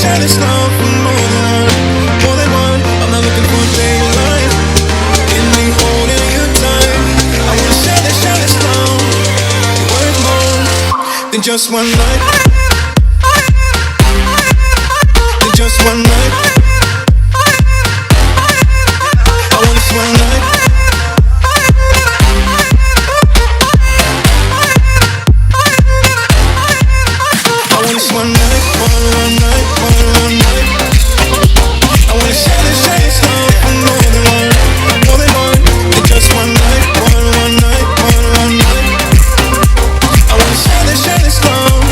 share this love for more than one. I'm not looking for daylight. In me holding you tight. I wanna share this love. You're worth more than just one night. Than just one night. I want this one night. I want this one night, one night, one night. I wanna share this love for more than one, than just one night, one night, one night. I wanna share this love.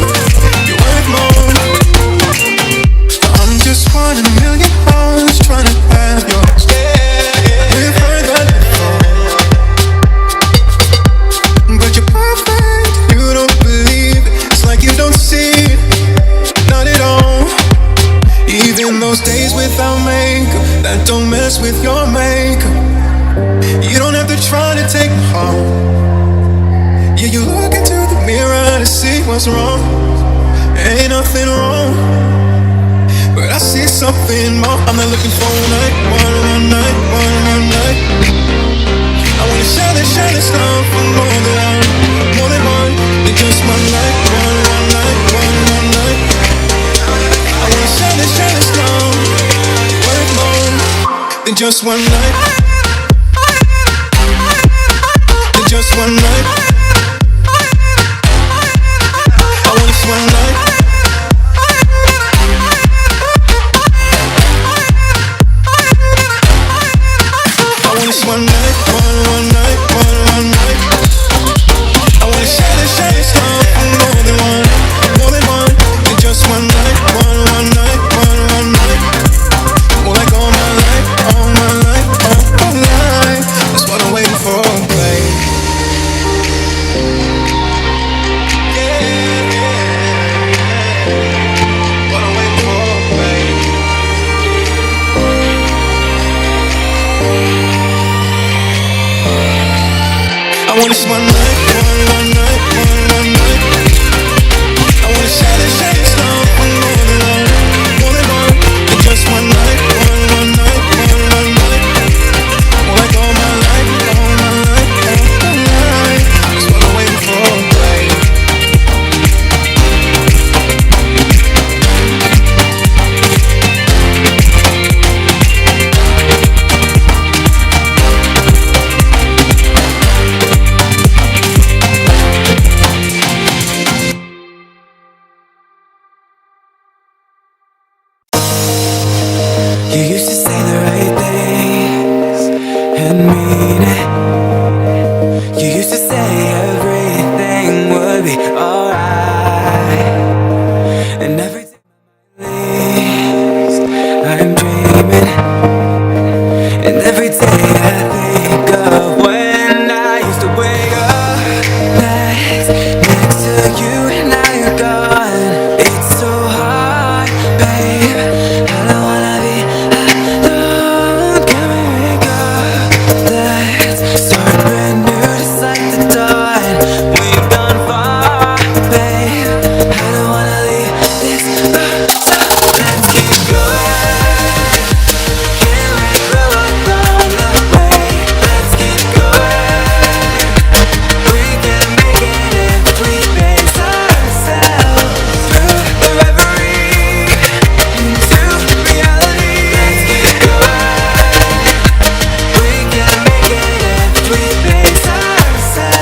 You're worth more. I'm just one in a million hearts trying to have yours. We've heard that before, but you're perfect. You don't believe it. It's like you don't see it. Not at all. Even those days without makeup that don't mess with your makeup. You don't have to try to take me home. Yeah, you look into the mirror to see what's wrong. Ain't nothing wrong, but I see something more. I'm not looking for one night, one night, one night. I wanna share this love for more than one, than just one night, one night, one night. I wanna share this love, worth more than just one night, than just one night. I want this one night. I want this one night, one night, one night. I wanna share this love for more than one, than just one night, one night, one night. More like all my life, all my life, all my life. That's what I'm waiting for, babe. What I'm waiting for, babe. I want this one night, one night, one night. I wanna share this love for more than one, than just one night, one night, one night. More like all my life, all my life, all my life. That's what I'm waiting for, babe. You used to say the right things and mean it. You used to say everything would be alright. And every time my mind leaves, I'm dreaming. And every day I think of when I used to wake up next to you, and now you're gone. It's so hard, babe. I don't wanna be alone. Can we wake up? Let's start brand new, just like the dawn. We've gone far, babe. I don't wanna leave this road, so let's keep going. Can we grow along the way? Let's keep going. We can make it if we pace ourselves through the reverie into reality. Let's keep going. We can make it if we pace ourselves.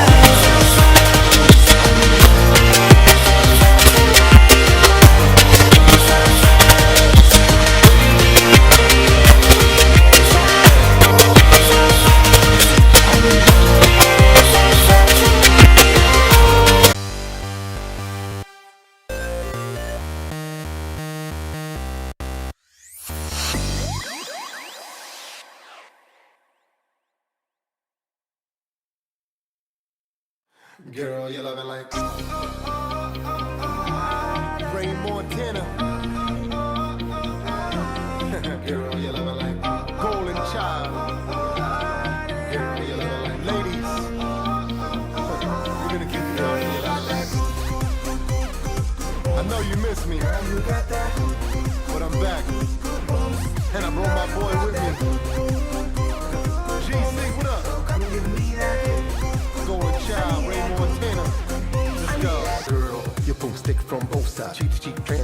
Girl, you love it like Rain Montana. Girl, you love it like Golden Child. Girl, you love it like ladies. We're gonna keep it up. I know you miss me, but I'm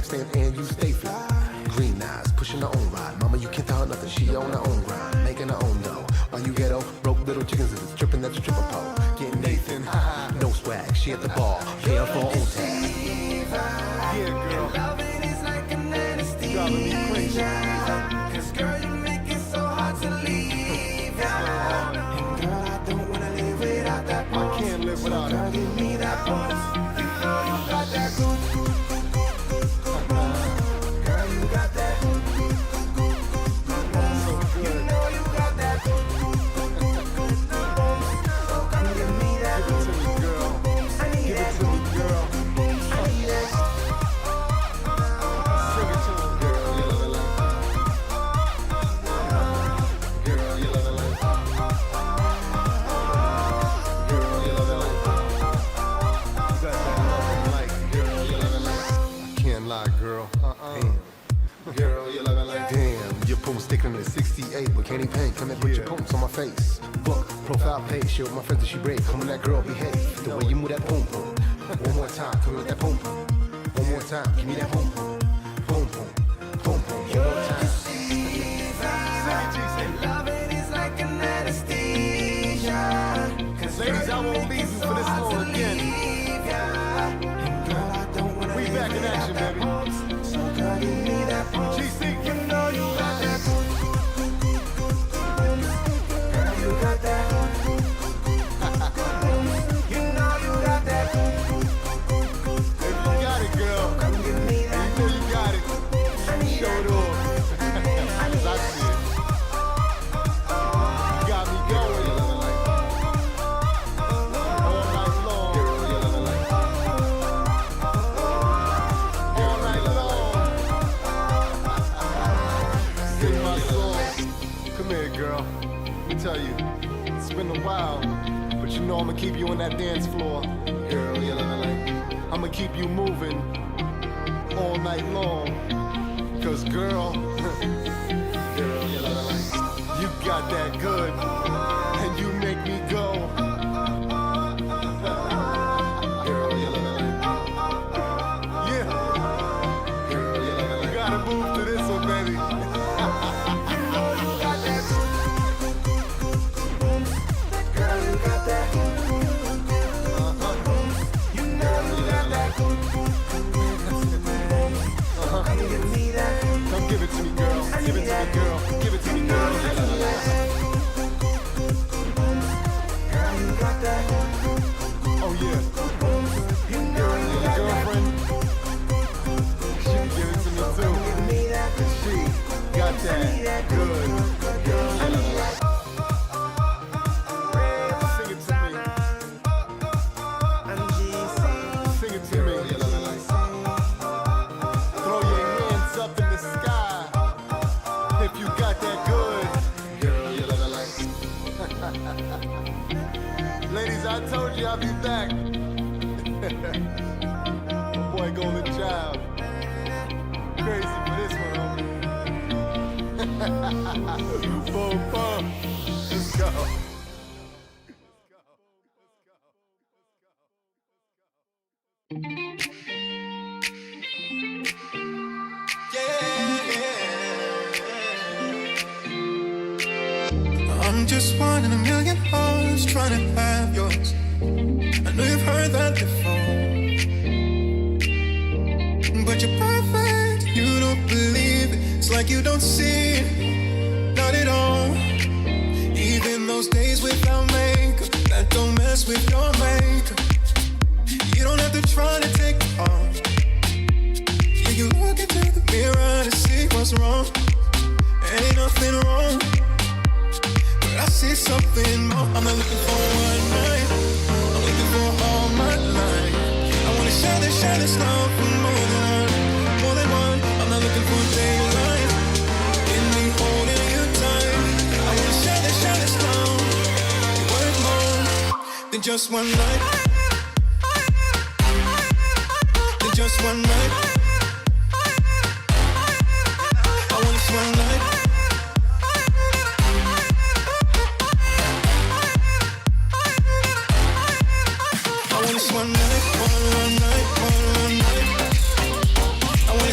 stand and you stay fly. Green eyes, pushing her own ride. Mama, you can't tell her nothing, she on her own grind. Making her own dough. While you ghetto, broke little chickens is tripping at the triple pole. Getting Nathan, no swag, she at the ball. Pay her for her own tag. Yeah, girl. Loving is like an anesthesia. Driving me crazy. 'Cause girl, you make it so hard to leave. And girl, I don't wanna live without that pulse. I can't live without girl, it. give me that pulse. You know you got that good. Girl, you got that. So good. You know you got that. So come give me that. Give it to me, girl. I need Give it that. to me, girl. I need that. Sing it to me, girl. You love it like. Girl, you love it like. Girl, you love it like. You got that love like. Girl, you love it like. I can't lie, girl. Damn. Girl, you love it like. Damn, your poom sticking in 68 with candy paint. Come and put your pooms on my face. Book, profile page, share with my friends that she break. Come on, that girl, behave. The way you move that poom poom. One more time, come with that poom poom. One more time, give me that poom poom. Poom poom, poom poom. One more time. Loving is like an anesthesia. 'Cause Ladies, I won't leave you for this long again. Girl, I don't wanna We back in action, baby. So girl, give me that pulse. GC. You know you got that. Girl, you got that. You know you got that. Hey, you got it, girl. Come give me You that. know you got it. I need Show that. it off. Cause I see it. You got me going. All night long. All night long. Sing my song. Come here, girl. Let me tell you, it's been a while, but you know I'ma keep you on that dance floor. Girl, you love it like. I'ma keep you moving all night long. Cause girl, girl, you love it like. You got that good, and you make me go. Girl, you love it like. Yeah. Girl, you love it like. You gotta move to this one, baby. You know you got that. Girl, you got that. You know you got that. Come give me that. Come give it to me, girl. Give it to me, girl. Give it to me, girl. You love it like. Girl, you got that. Oh yeah. You know you Your got that. girlfriend, she can give it to me too. Give me that. She got that good. Girl, you love it like. Sing it to me. Sing it to me. You love it like. Throw your hands up in the sky if you got that good. Girl, you love it like. Ladies, I told you I'll be back. My boy Golden Child. Crazy for this one, homie. Boom, boom. Let's go. I'm just one in a million hearts trying to have yours. I know you've heard that before, but you're perfect, you don't believe it. It's like you don't see it, not at all. Even those days without makeup that don't mess with your makeup. You don't have to try to take it off. Yeah, you look into the mirror to see what's wrong. Ain't nothing wrong, but I see something more. I'm not looking for one night, I'm looking for all my life. I wanna share this love for more than one. I'm not looking for daylight, in me holding you tight. I wanna share this love, worth more than just one night. Than just one night. I want this one night. I want this one night, one night. I want to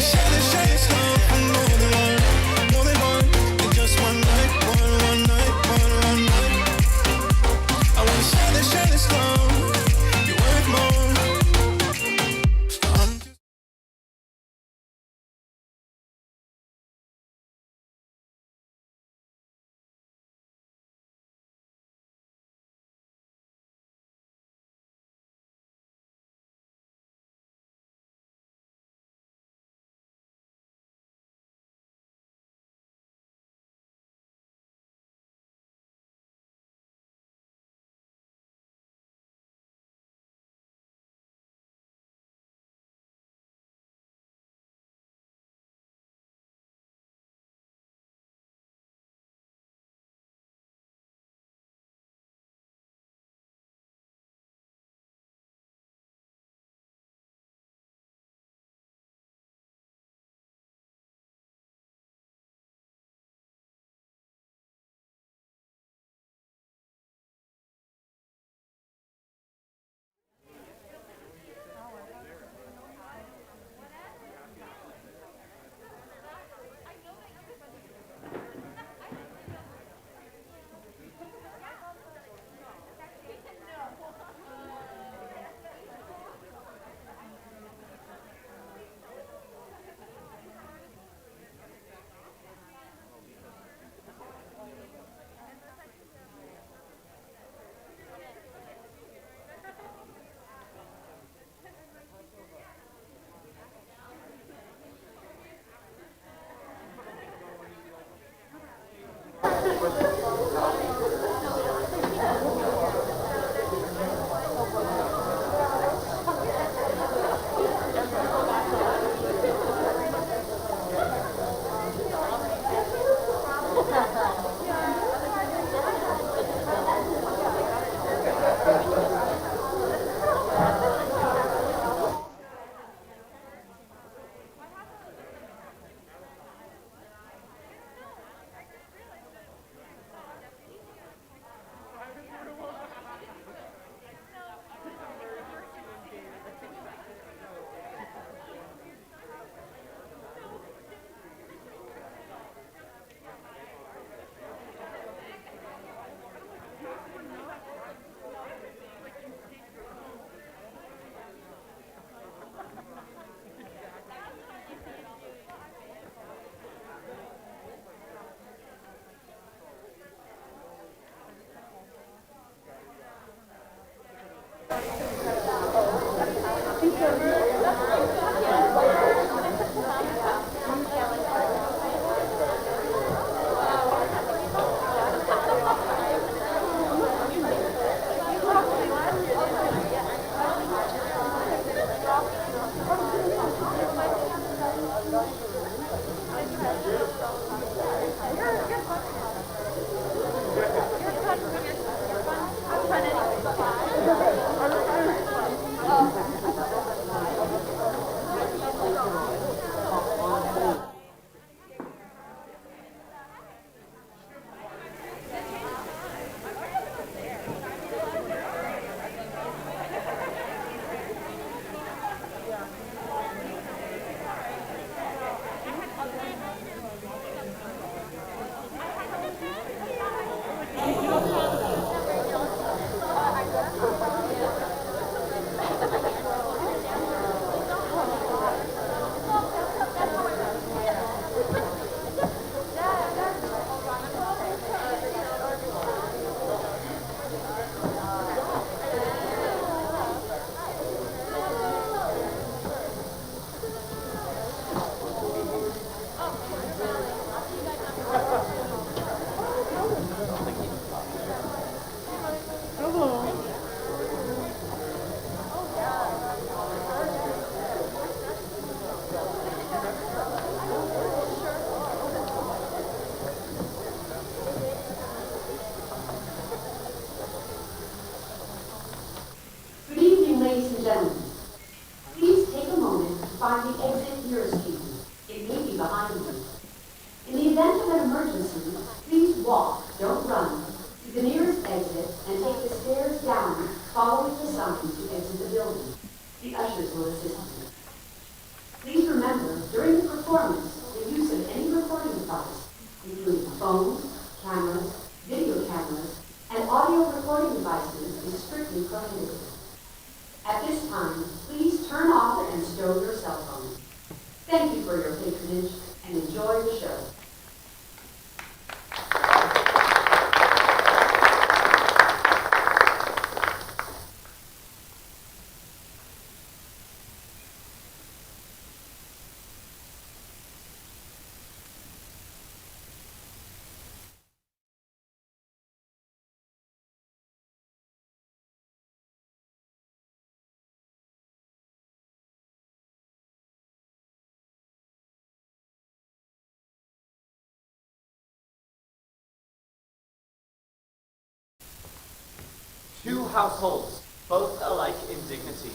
Two households, both alike in dignity,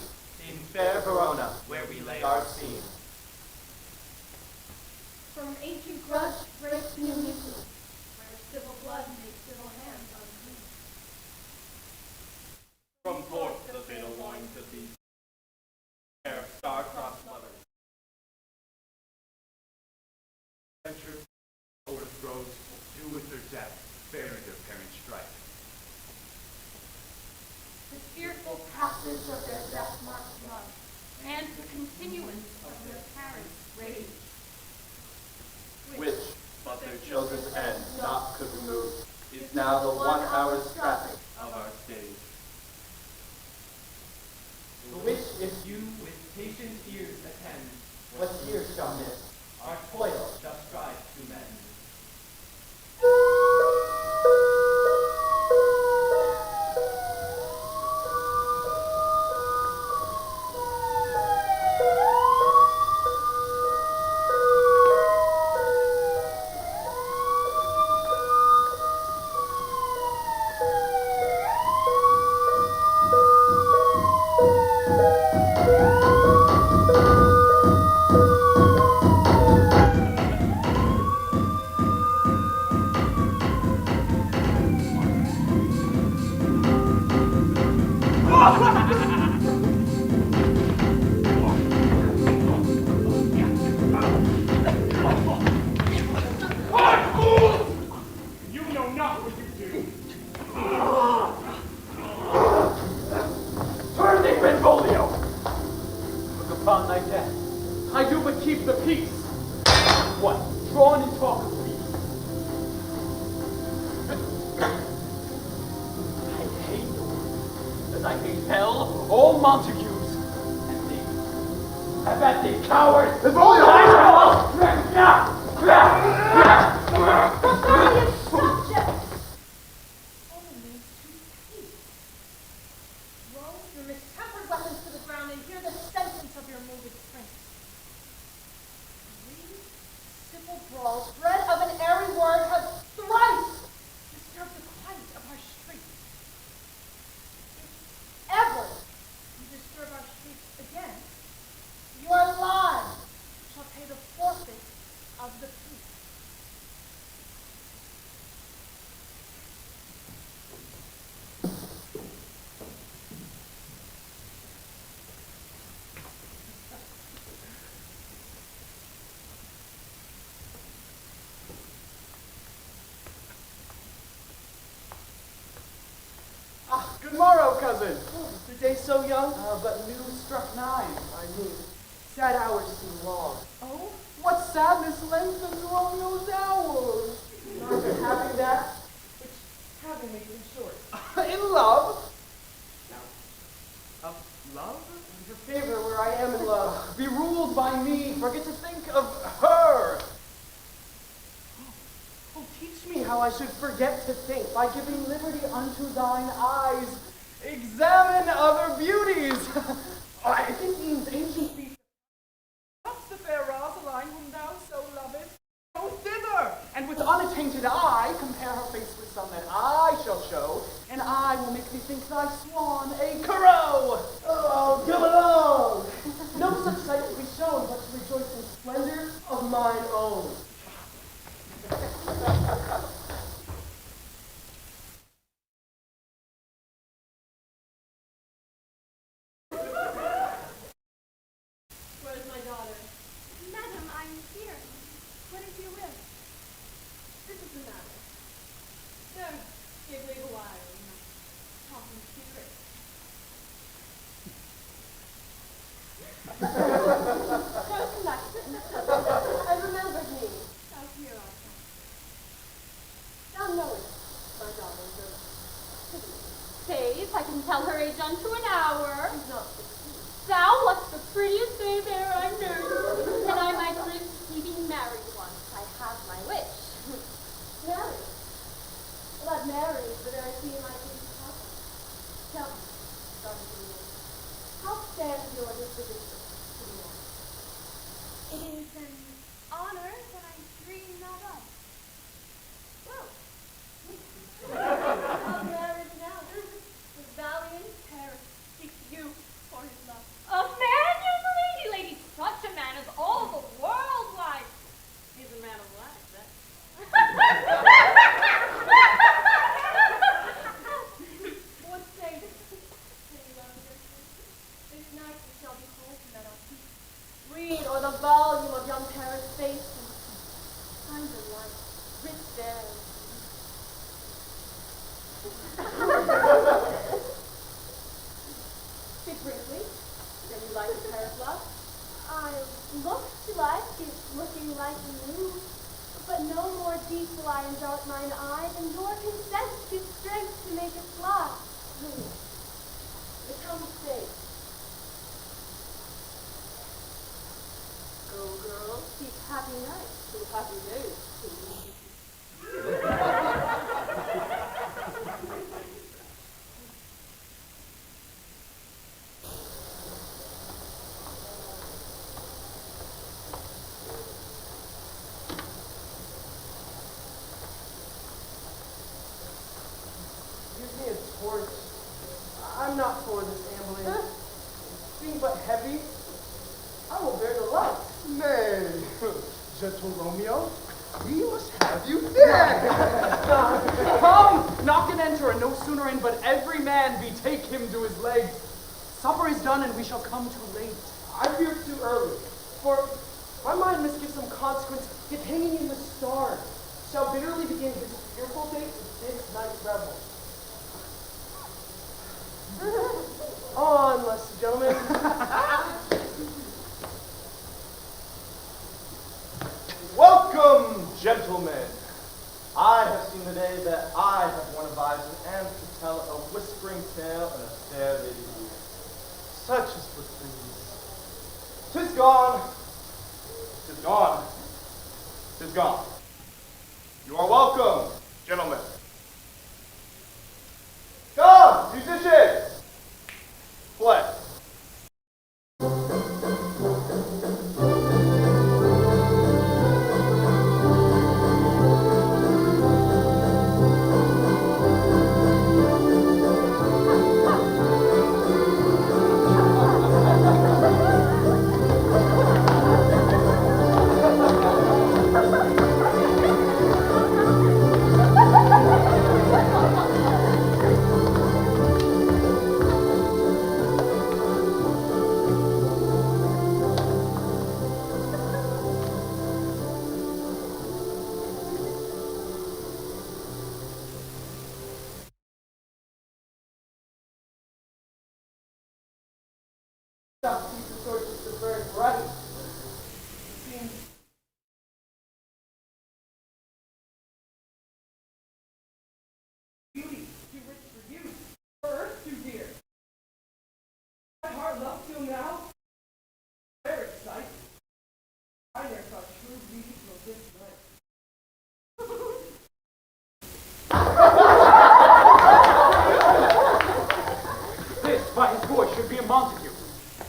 in fair Verona, where we lay our scene. From ancient grudge breaks new history, where civil blood makes civil hands unclean. From forth the fatal loins of these fair star-crossed lovers. Venture overthrows do with their death, bearing their parents' strife. The fearful passage of their death-marked love, and the continuance of their parents' rage. Which, but their children's end naught could remove, is now the 1 hour's traffic of our stage. The which if you with patient ears attend, what years shall miss, our toil shall strive to mend. walls, dread of an airy word has thrice disturbed the quiet of our streets. If ever you disturb our streets again, your lives shall pay the forfeit of the peace. Good morrow, cousin. The day so young, but new struck 9. I mean, sad hours seem long. Oh, what sadness lengthens Romeo's hours? Aren't you having that? Which having makes it short. In love? Of love? Your favor where I am in love. Be ruled by me. Forget to think of her. Oh, teach me how I should forget to think by giving liberty unto thine eyes. Examine other beauties. I think means ancient feats. What's the fair Rosaline whom thou so lovest? Go thither, and with unattainted eye compare her face with some that I shall show, and I will make thee think thy swan a crow. Oh, come along. No such sight to be shown, but to rejoice in splendor of mine own. Where's my daughter? Madam, I'm here. What is your will? This is the matter. Sir, give me a while. Talking secret. I remembered me. Thou here art thou. Thou knowest my daughter's earth. Faith, I can tell her age unto an hour. She's not 16. Thou wast the prettiest babe e'er I nursed, and I might live to be married once. I have my wish. Married? But married is the very thing I think to happen. Tell me, daughter Juliet, how stands your disposition to the marriage? It is an honor that I dream not of. Well, I'm married now. The valiant Paris seeks you for his love. A man, young lady, such a man as all the world likes. He's a man of life, that. What say you? This night we shall behold him at our feet. Read o'er the volume of young Paris' face and find the light, rich there. Speak briefly. Then you like the Paris love? I look to like it, looking like you. But no more deep will I indart mine eye than your consent gives strength to make it fly. The come stay. Go, girl, keep happy nights to happy days. Give me a torch. I'm not for this ambling. Being but heavy, I will bear the light. Nay, gentle Romeo, we must have you dead. Come, knock and enter, and no sooner in, but every man betake him to his legs. Supper is done, and we shall come too late. I fear too early, for my mind must give some consequence, yet hanging in the stars, shall bitterly begin his fearful date with this night's revel. On, lusty gentlemen. Welcome, gentlemen. I have seen the day that I have worn a visor and to tell a whispering tale in a fair lady ear. Such is the please. 'Tis gone. 'Tis gone. 'Tis gone. You are welcome, gentlemen. Come, musicians. Play. That piece of tortoise is very bright. It seems beauty too rich for you, for earth too dear. My heart loves till now. Very sight. I never thought true beauty till this night. This, by his voice, should be a Montague.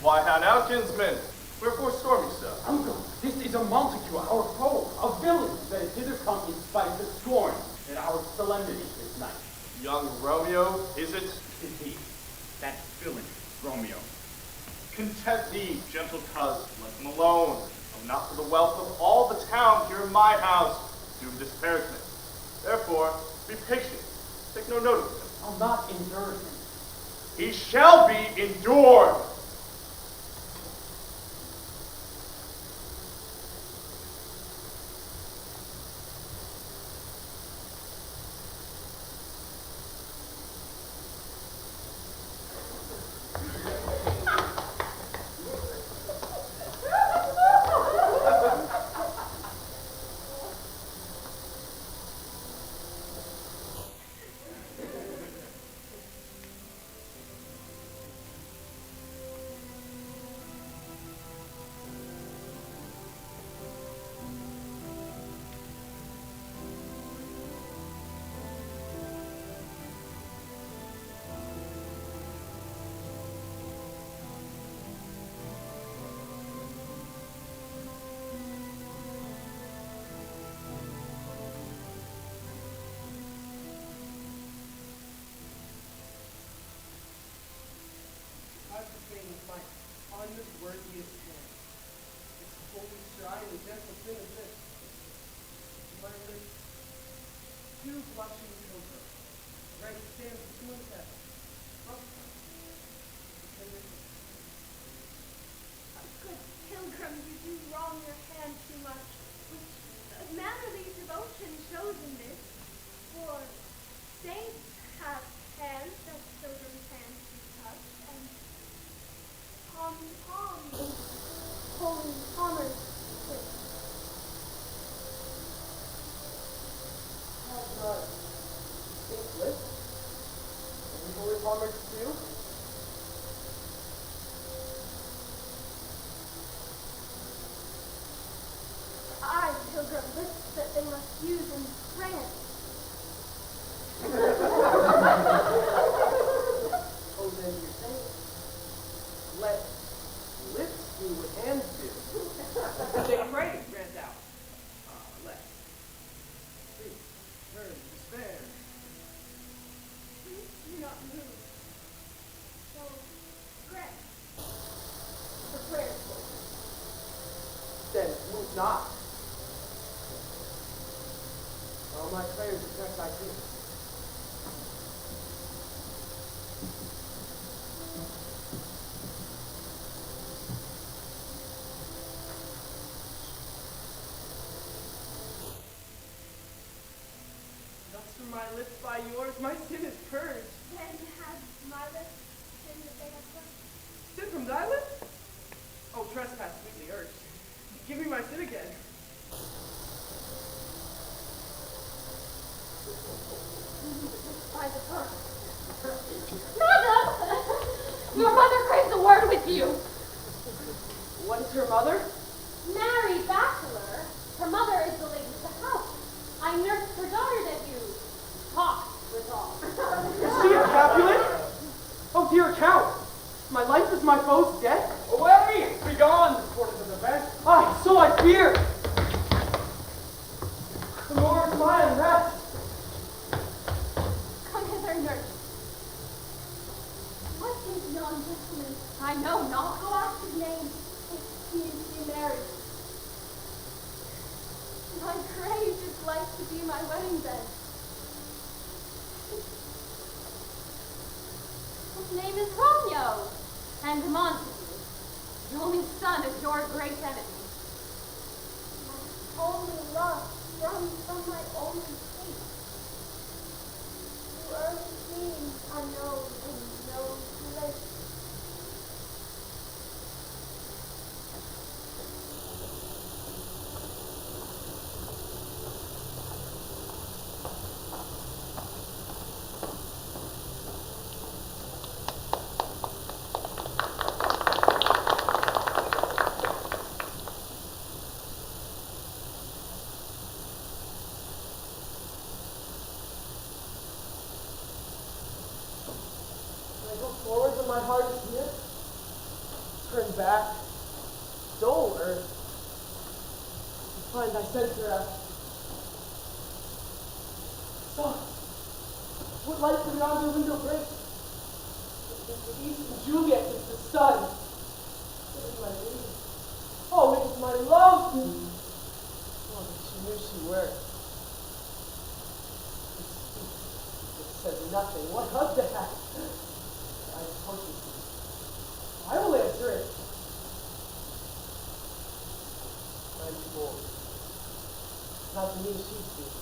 Why, how now, kinsman? Wherefore stormy so? Uncle, this is a Montague, our foe, a villain that is hither come in spite of the scorn at our solemnity this night. Young Romeo, is it? Is he, that villain, Romeo. Content thee, gentle cousin, let him alone. I'm not for the wealth of all the town here in my house, doomed disparagement. Therefore, be patient. Take no note of him. I'll not endure him. He shall be endured. Unworthiest hand. Its holy shrine and gentle sin is this. My lips, two blushing pilgrims, right stands between them. Hofstra. Good pilgrim, you do wrong your hand too much, which mannerly devotion shows in this. For saints have hands that pilgrims' hands do touch, and palm to palm, holy palmers kiss. Have not pink lips, and holy palmers too. I, pilgrim, lips that they must use in France. Oh, then you say, let lips do what hands do. They pray, grant out. Let. Grief, turn, despair. Please do not move. So, grant. The prayer spoken. Then move not. All my prayers affect thy feet. Thus from my lips by yours, my sin is purged. Then has my lips sin that they have purged. Sin from thy lips? Oh, trespass sweetly urged. Give me my sin again. By the book. Madam! Your mother craves a word with you. What is your mother? Married bachelor. Her mother is the lady of the house. I nursed her daughter that you talked with all. Is she a Capulet? Oh, dear Count. My life is my foe's death. Away! Begone! Quarters of the best. Ah, so I fear. The more is my unrest. Come hither, nurse. What is yon gentleman? I know not. Go ask his name. If he is to be married. I crave his life to be my wedding bed. His name is Romeo, and Montague, the only son of your great enemy. My only love from my only hate. Who early seen unknown and known bliss. my heart is here. Turn back, dull earth. Find thy center out. Soft. What light from yonder window breaks? It's the east and Juliet, it's the sun. It is my lady. Oh, it is my love. Oh, but she knew she were. It said nothing. What of that? I told you. I will answer it. I'm too old. Not to me, she speaks.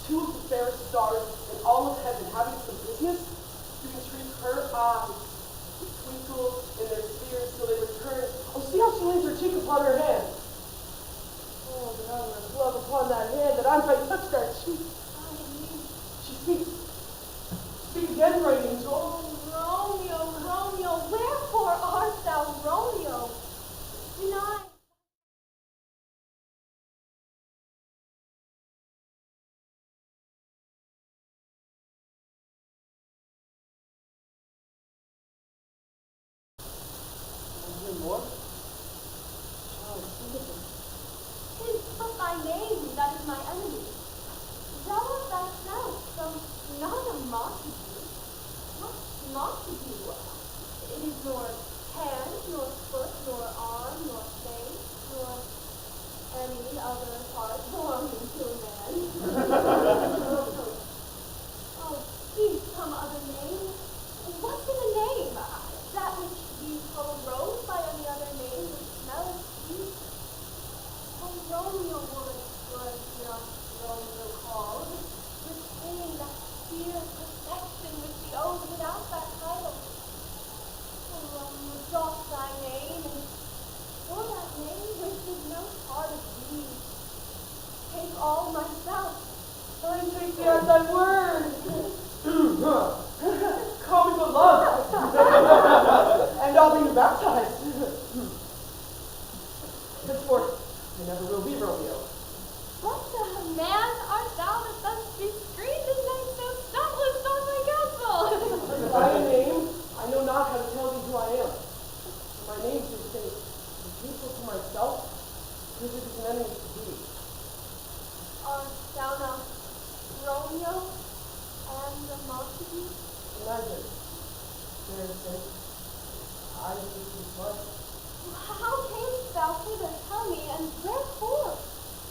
Two of the fairest stars in all of heaven having some business to entreat her eyes to twinkle in their spheres till they return. Oh, see how she leans her cheek upon her hand. Oh, that I would love upon that hand, that I might touch that cheek. She speaks. Speak again, bright angel. Oh, Romeo, Romeo, wherefore art thou Romeo? Deny. More? Child, think of it. 'Tis but thy name that is my enemy. Thou art thyself, though not a Montague. What Montague? It is nor hand, nor foot, nor arm, nor face, nor any other part belonging to a man. Oh, please, some other name. What's in a name? That which you call a rose by any other name would smell as sweet. Oh, Romeo was not Romeo called. Retain that dear perfection which he owed without that title. Oh, Romeo, doff thy name, and for that name which is no part of thee, take all myself. I take thee at thy word. Call me with love. And I'll be baptized. Henceforth, I never will be Romeo. What the man art thou that thus discreet and then so thoughtless on my counsel? By a name, I know not how to tell thee who I am. My name should say, is hateful to myself, because it is an enemy to thee. Art thou not Romeo and a Montague? Imagine, fair saint, I hate thee much. How camest thou hither, tell me, and wherefore?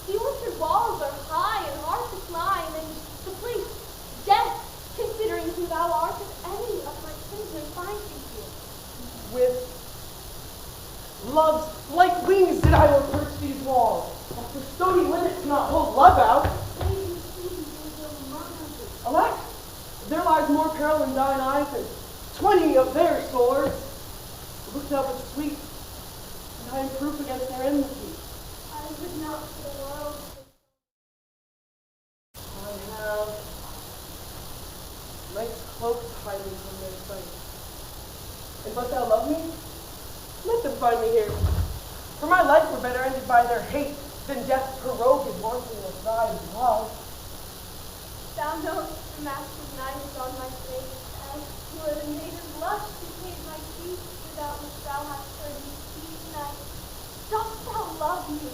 The orchard walls are high and hard to climb, and the place dead, considering who thou art, if any of my kinsmen find thee here. With love's light wings did I approach these walls. The stony limits cannot hold love out. Lady, please, will murder thee. Alack, there lies more peril in thine eyes than 20 of their swords. Look thou but sweet, and I am proof against their enmity. I would not for the world. I have night's cloak hiding from their sight. And but thou love me? Let them find me here. For my life were better ended by their hate than death's heroic and wanting of thy love. Thou knowest the master's knife is on my face, as would a maiden blush to shade my cheek, without which thou hast heard me speak, and I, dost thou love me?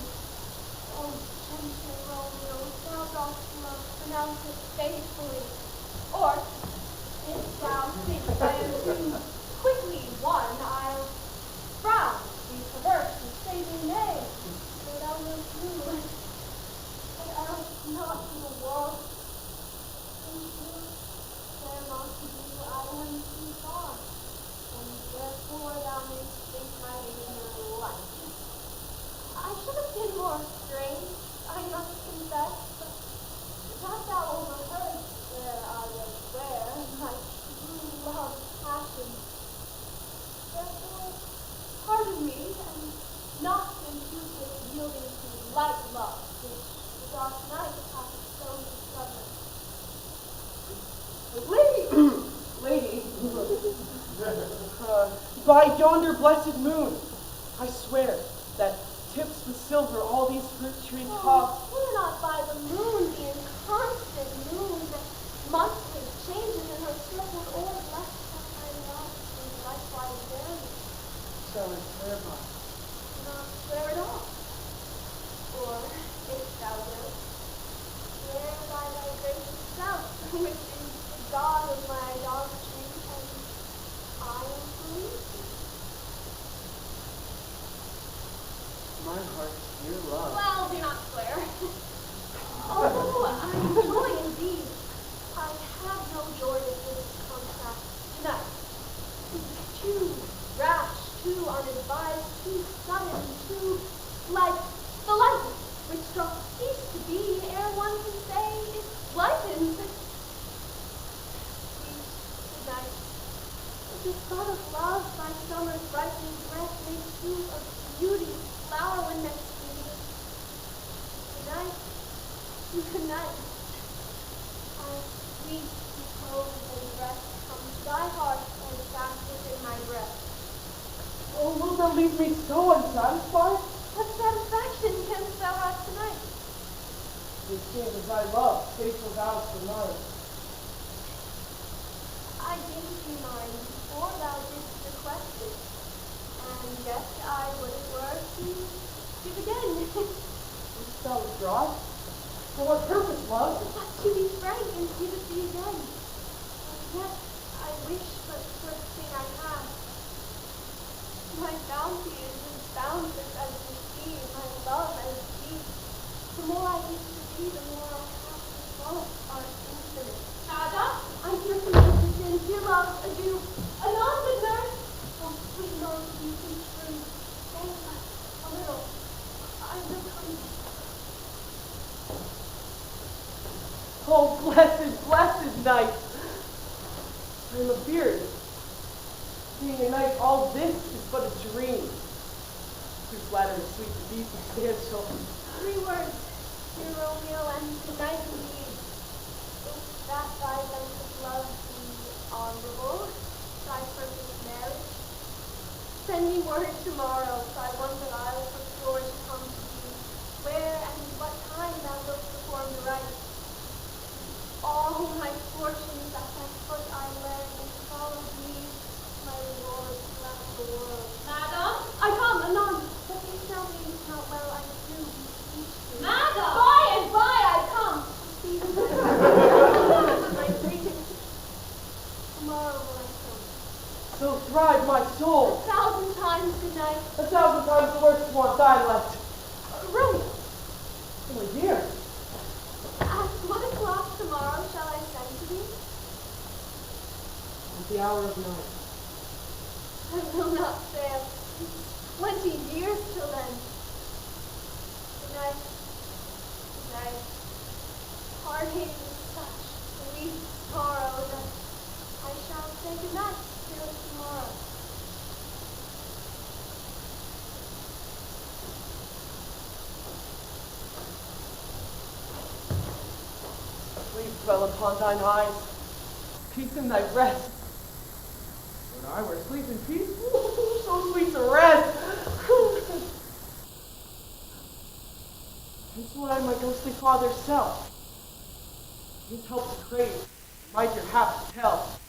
Oh, gentle Romeo, if thou dost love, pronounce it faithfully. Or, if thou think I am too quickly won, I'll frown, be perverse, and say thee nay, so thou wilt do, but else not to the world. Fair Montague, I am too far, and therefore thou mayst think my ignorant life. I should have been more strange, I must confess, but that thou overheard, where I was where, my true love passion. Therefore, pardon me, and not impute it yielding to light love, which the dark night hath so discovered. Lady, by yonder blessed moon, I swear that tips with silver all these fruit tree tops. Cannot by the moon be inconstant moon that monthly changes in her circled orb left by my love. you of beauty, flower when next we meet. Good night. Good night. I sweet repose and rest from thy heart and fast within my breast. Oh, will thou leave me so unsatisfied? What satisfaction canst thou have tonight? It seems as I love, faithful vows for mine. I gave thee mine before thou didst request it, and yet I would it were to give again. Wouldst thou withdraw? For what purpose, love? But to be frank and give it thee again. And yet I wish but for the thing I have. My bounty is as boundless as the sea, my love as deep. The more I wish to thee, the more I have to follow are infinite. Nada, I hear commands and dear love, adieu. Anon, good nurse. Oh, sweet Lord, you can true. Stay a little. I will come. Oh, blessed, blessed night! I am a beard. Being a knight, all this is but a dream. Too flattering, sweet to be substantial. 3 words, dear Romeo, and good night indeed. If that thy length of love be honorable, thy perfect marriage, send me word tomorrow, so I wonder I'll procure to come to thee, where and what time thou wilt perform the rite. All my fortunes at thy foot I lay, and follow thee, my lord, throughout the world. Madam? I come, anon, but you tell me how well I do beseech thee. Madam! By and by I come! See my greetings. Tomorrow will I come. So thrive my soul. 1,000 times good night. 1,000 times the worst want thy light. Romeo, Oh, my dear. at what o'clock tomorrow shall I send to thee? At the hour of night. I will not fail. 20 years till then. Good night. Good night. Parting is such sweet sorrow that I shall say good night till tomorrow. Sleep dwell upon thine eyes. Peace in thy breast. When I were asleep in peace, ooh, so sweet to rest. Hence will I my ghostly father's self. His help to crave, might your hap to tell.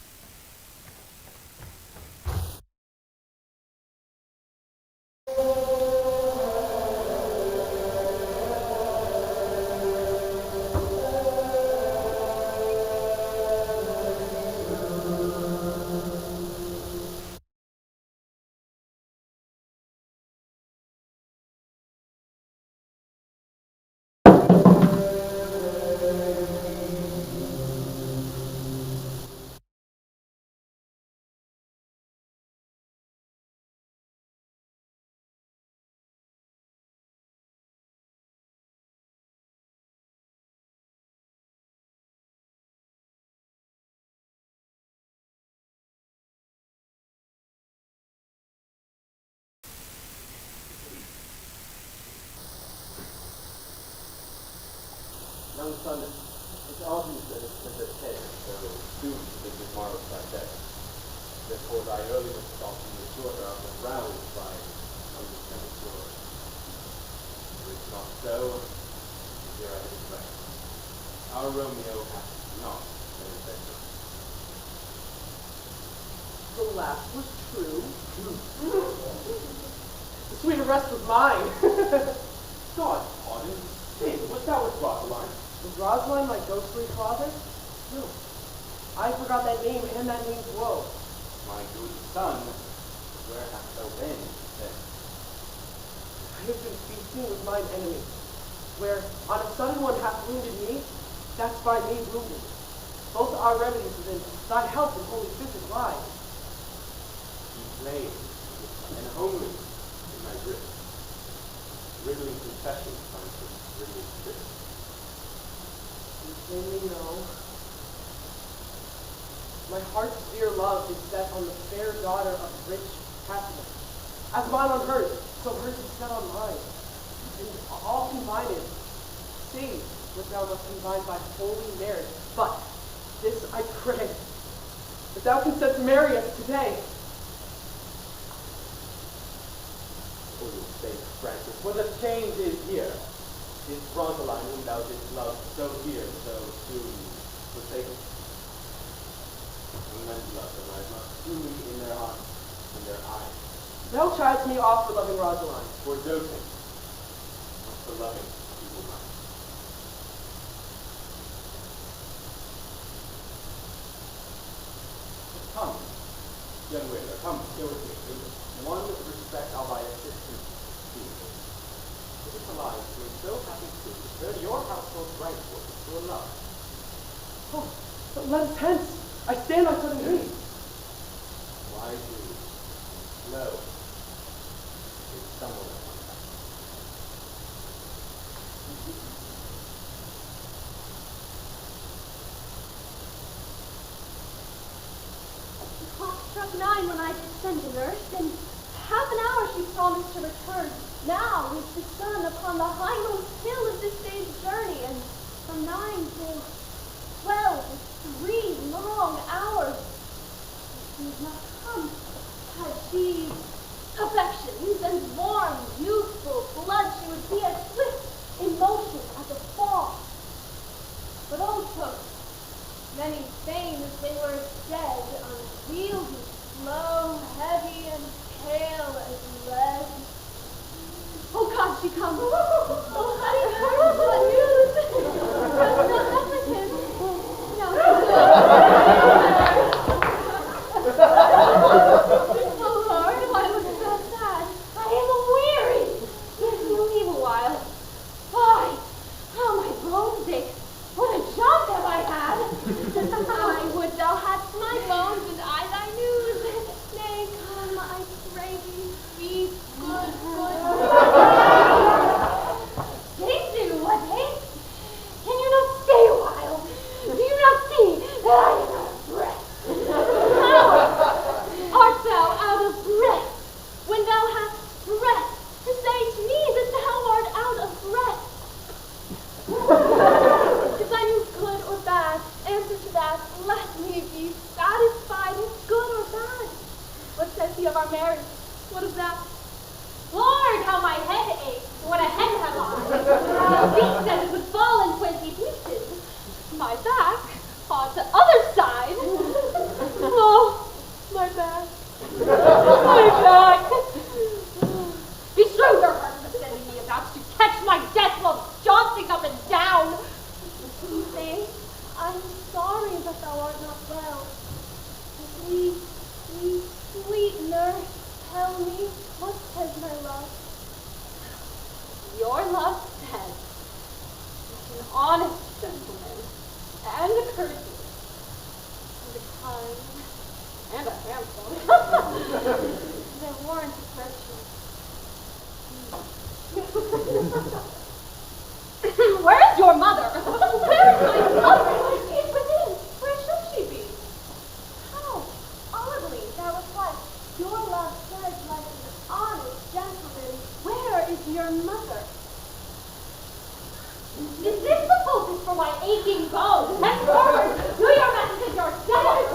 Young son, it's obvious that it's been the case, so soon to the tomorrow's thy day. Therefore thy earliness thought in the shorter of the roused by undiscovered glory. If it's not so, here I declare. Our Romeo hath not been invented. The last was true. The sweet arrest was mine. God pardon, sin, was thou with Rosaline? Was Rosalind my ghostly father? No. I forgot that name and that name's woe. My good son, where hast thou been then? I have been feasting with mine enemy, where on a sudden one hath wounded me, that's by me wounded. Both our remedies within thy health and holy physic lie. He played, and homely in my grip. Riddling confessions find this riddling grip. You plainly know. My heart's dear love is set on the fair daughter of rich Catholic. As mine on hers, so hers is set on mine. And all combined, see what thou dost combine by holy marriage. But this I pray, that thou consent to marry us today. O Saint Francis, for the change is here. Is Rosaline, whom thou didst love so dear, so soon forsaken? And men love them, I not truly in their hearts, in their eyes. Thou chidest me off for loving Rosaline. For doting, not for loving evil minds. Come, young widow, come here with me. In one respect of thy assistance to me. It is alive to be so happy to turn your household rightward to a love. Oh, but let us hence. I stand on sudden grief. Why do? Lo, is someone at one time. Clock struck 9 when I did send to nurse. In half an hour she promised to return. Now is the sun upon the hindmost hill of this day's journey, and from 9 till 12 is 3 long hours. She has not come. Had she affections and warm, youthful blood, she would be as swift in motion as a fawn. But also, many fain as they were dead, unwieldy, slow, heavy, and pale as lead. Oh God, she comes! Oh honey, what news? How's not up with him? No. Oh Lord, why look so sad? I am weary. Give me leave a while. Why, how my bones ache. What a jump have I had! I would thou hadst my bones and I thy news. Nay, come, I pray thee, speak good. Hasten, what haste? Can you not stay a while? Do you not see that I am out of breath? How art thou out of breath when thou hast breath to say to me that thou art out of breath? If I knew good or bad, answer to that, let me be satisfied with good or bad. What says he of our marriage? What of that? Lord, how my head aches! What a head have I! The feet said it would fall in 20 pieces. My back on the other side. Oh, my back. My back. Bestow your heart for sending me about to catch my death while jauncing up and down. Say, I'm sorry that thou art not well. Sweet, sweet, sweet nurse, tell me, what says my love? Your love says, an honest gentleman, and a courteous, and a kind, and a handsome, that warrants virtue. Where is your mother? Where is my mother? She is within. Where should she be? How oddly thou reflect. Your love says like an honest gentleman. Where is your mother? Is this the focus for my aching bones? Henceforward, do your message yourself.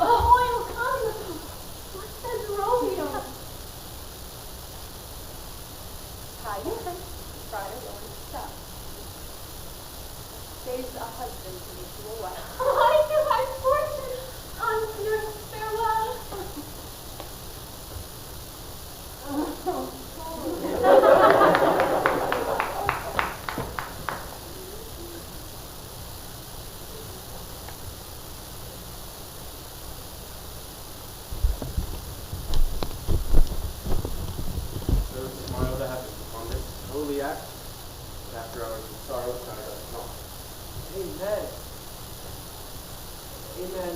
Oh, I'll come. What says Romeo? Hi, Friar Lawrence stuff. Saves a husband to meet you a wife. I do my fortune. On nurse, farewell. So smile the heavens upon this holy act, and after hours of sorrow guide us not. Amen. Amen.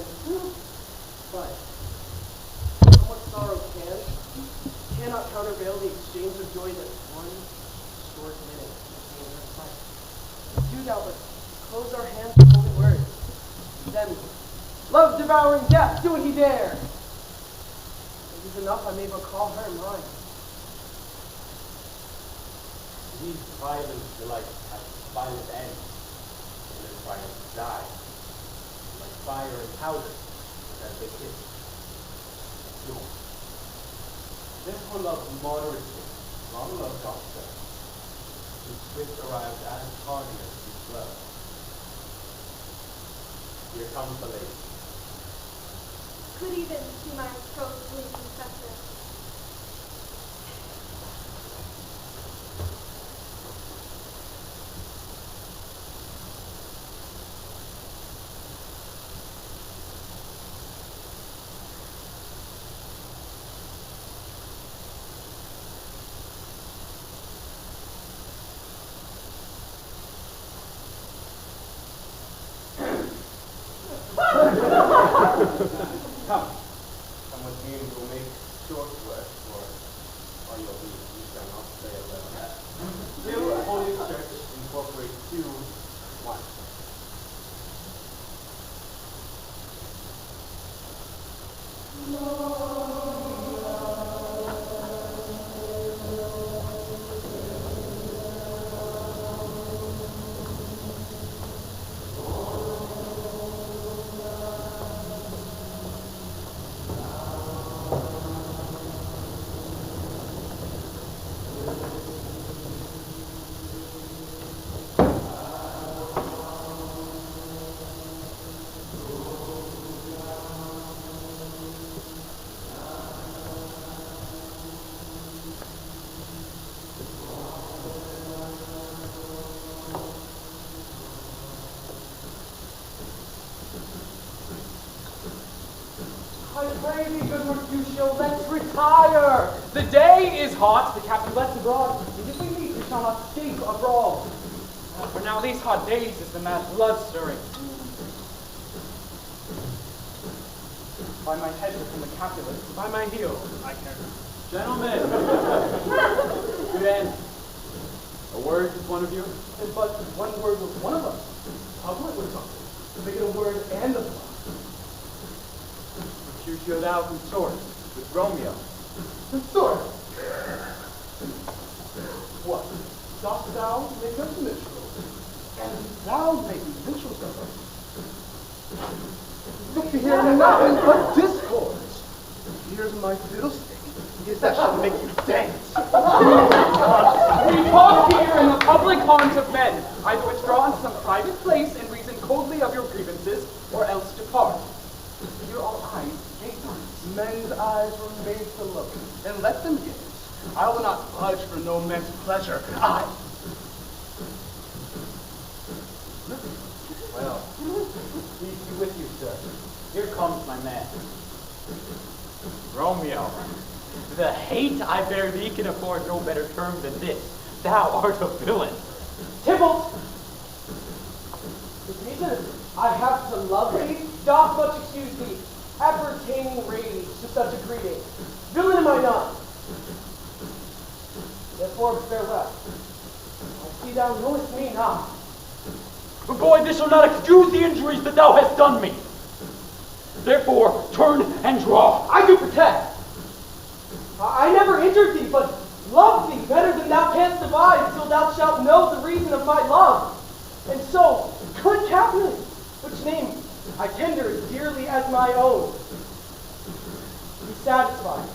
But how much sorrow cannot countervail the exchange of joy that one short minute contains our sight. Do thou but close our hands with holy words. Then, love devouring death, do what he dare. It is enough I may but call her mine. These violent delights have violent ends, and then violent die, like fire and powder, as they hit. No. Therefore love moderately, long love Hofstra, whose swift arrives as tardy as his blood. Here comes the lady. Good even to my ghostly confessor. Come with me and we'll make short work, or you'll leave. You shall not stay alone. Still, Holy Church incorporates 2, 1. I pray thee, good Mercutio, let's retire. The day is hot, the Capulets abroad, and if we meet, we shall not escape abroad. For now, these hot days is the mad blood stirring. By my head within the Capulets, by my heel, I care. Gentlemen, good end. A word with one of you? And but one word with one of us. Public with something. To make it a word and a blood. Mercutio, thou consort with Romeo. Consort? What? Dost thou make us minstrels? And thou make minstrels of us? Look to hear nothing but discords. Here's my fiddlestick. Yes, that shall make you dance. We talk here in the public haunt of men. Either withdraw into some private place and reason coldly of your grievances, or else depart. Here all eyes gaze on us. Men's eyes were made to look, and let them gaze. I will not budge for no men's pleasure. Well, peace be with you, sir. Here comes my man. Romeo, the hate I bear thee can afford no better term than this. Thou art a villain. Tybalt! The reason I have to love thee doth much excuse thee, appertaining rage to such a greeting. Villain am I not. Therefore, farewell. I see thou knowest me not. But boy, this shall not excuse the injuries that thou hast done me. Therefore, turn and draw. I do protest. I never injured thee, but loved thee better than thou canst divide, till thou shalt know the reason of my love. And so, good Capulet, which name I tender as dearly as my own, be satisfied.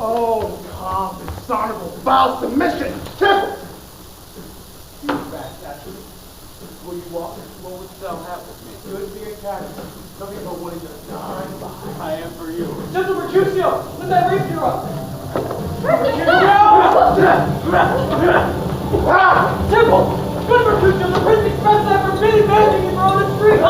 Oh, calm, dishonorable, foul submission! Tybalt! Will you walk as slow as thou hast with me? Good be a cat. Nothing but one of your darn by. I am for you. Gentle Mercutio, let that rapier up. Tybalt! Good Mercutio, the prince expressed that forbidden banding in on the street.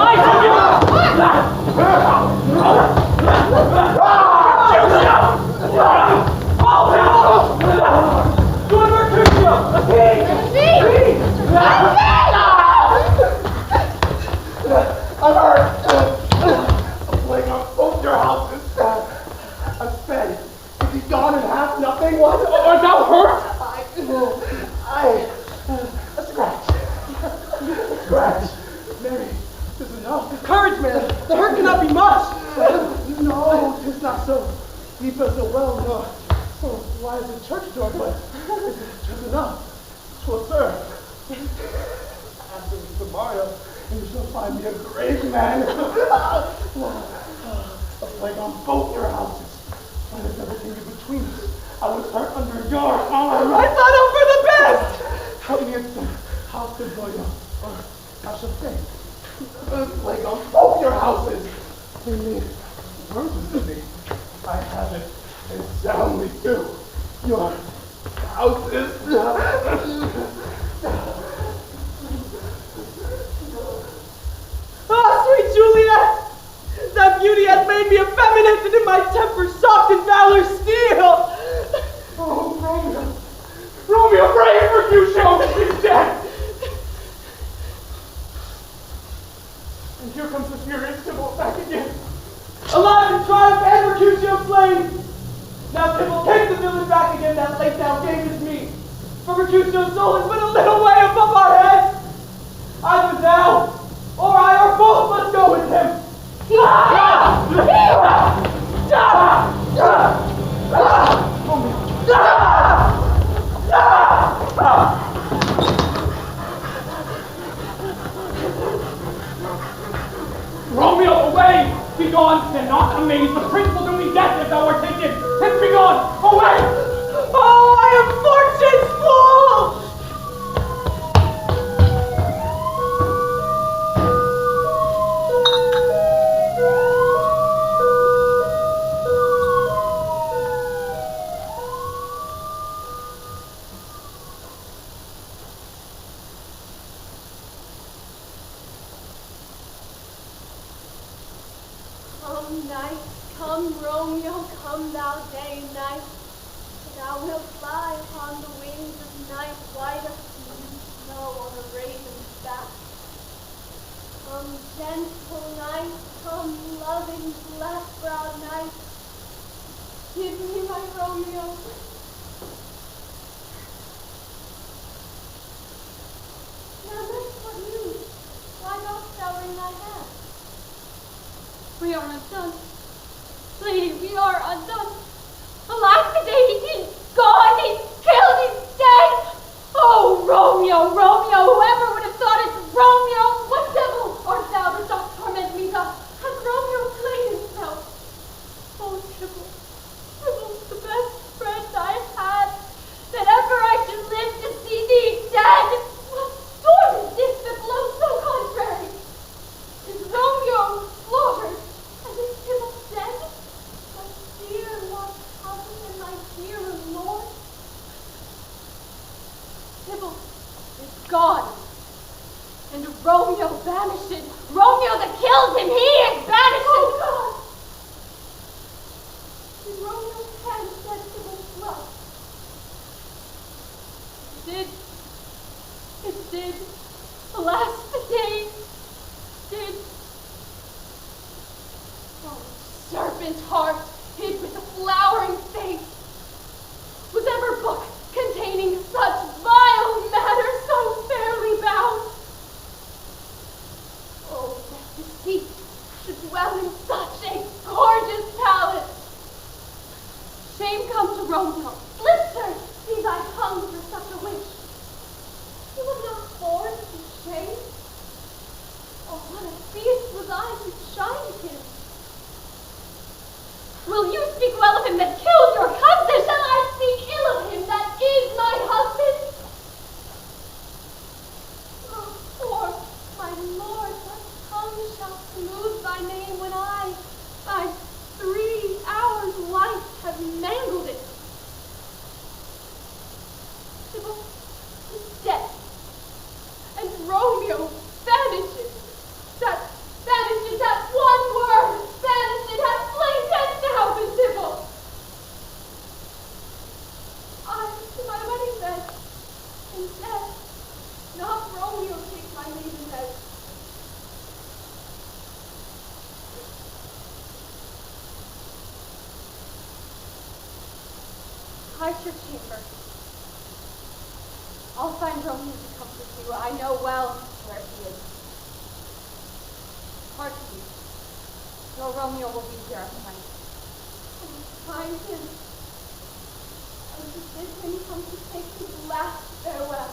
Good Mercutio, the king! I'm hurt! I'm playing on both your houses. I'm sped. Is he gone and half nothing? What? Art thou hurt? I Mary, this is enough. Courage, man. The hurt cannot be much. No, 'tis not so. He felt so well, no. So why is the church door, but it's just enough. 'Twill serve. After tomorrow, you shall find me a great man. A plague on both your houses. Why does everything in between us? I was hurt under your arm. I thought out for the best. Help me instant. How could Goya, or I shall say, a plague on both your houses. You need words to me. I have it, and soundly too. Your houses. Ah, sweet Juliet! That beauty has made me effeminate, and in my temper soft and valor steel. Oh, Romeo! Romeo, brave Mercutio is dead! And here comes the furious Tybalt back again. Alive in triumph and Mercutio slain! Now Tybalt, take the villain back again that late thou gavest me. For Mercutio's soul is but a little way above our heads. Either thou, or I, or both must go with him. Romeo, away! Be gone, and not amaze. The prince will do me death if thou art taken. Hence be gone, away! Oh, I am fortune's fool! Come night, come Romeo, come thou day and night. Thou wilt fly upon the wings of night, white as snow on a raven's back. Come gentle night, come loving black-browed night. Give me my Romeo. Now night, what news? Why dost thou wring thy hand? We are undone. Lady, we are undone. Alas, the day he's gone, he's killed, he's dead. Oh, Romeo, Romeo, whoever would have thought it's Romeo? What devil art thou that dost torment me thus? Has Romeo slain himself? Oh, Tybalt, Tybalt's the best friend I had, that ever I should live to see thee dead. What storm is this that blows so contrary? Is Romeo slaughtered? And is Tybalt dead? My dear lost cousin and my dear lord? Tybalt is gone. And Romeo vanished. Romeo that killed him, he is vanished. Oh, God! Did Romeo's hand shed Tybalt's blood? It did. It did. Alas, the day did. Oh, serpent heart, hid with a flowering face. Was ever book containing such vile matter so fairly bound? Oh, that deceit should dwell in such a gorgeous palace. Shame come to Romeo. Blister be thy tongue for such a wish. He was not born to shame. Oh, what a beast was I to chide him. Will you speak well of him that killed your cousin? Shall I speak ill of him that is my husband? Oh, poor my lord, what tongue shall smooth thy name when I, thy 3 hours' life, have mangled it? Tybalt is dead, and Romeo vanishes. Vanishes at one word. Vanishes at slain 10,000 Tybalt. I to my wedding bed, and death, not Romeo take my maidenhead. Hide your chamber. I'll find Romeo to comfort you. I know well where he is. heart to you. Your Romeo will be here tonight. Find him. I was to bid him come to take his last farewell.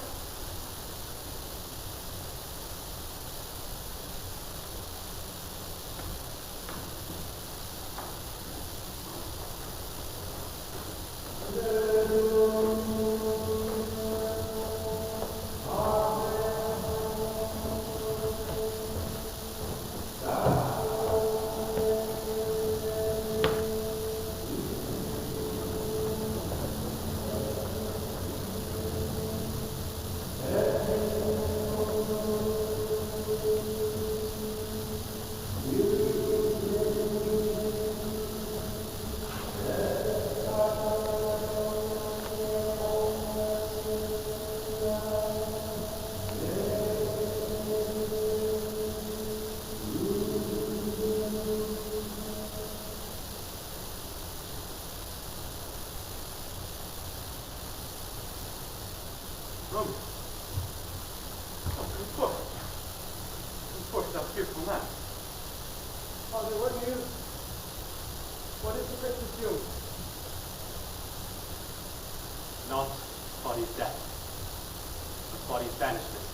Romeo. Enforce thou fearful man. Father, what news? What is the princess doing? Not body's death, but body's banishment.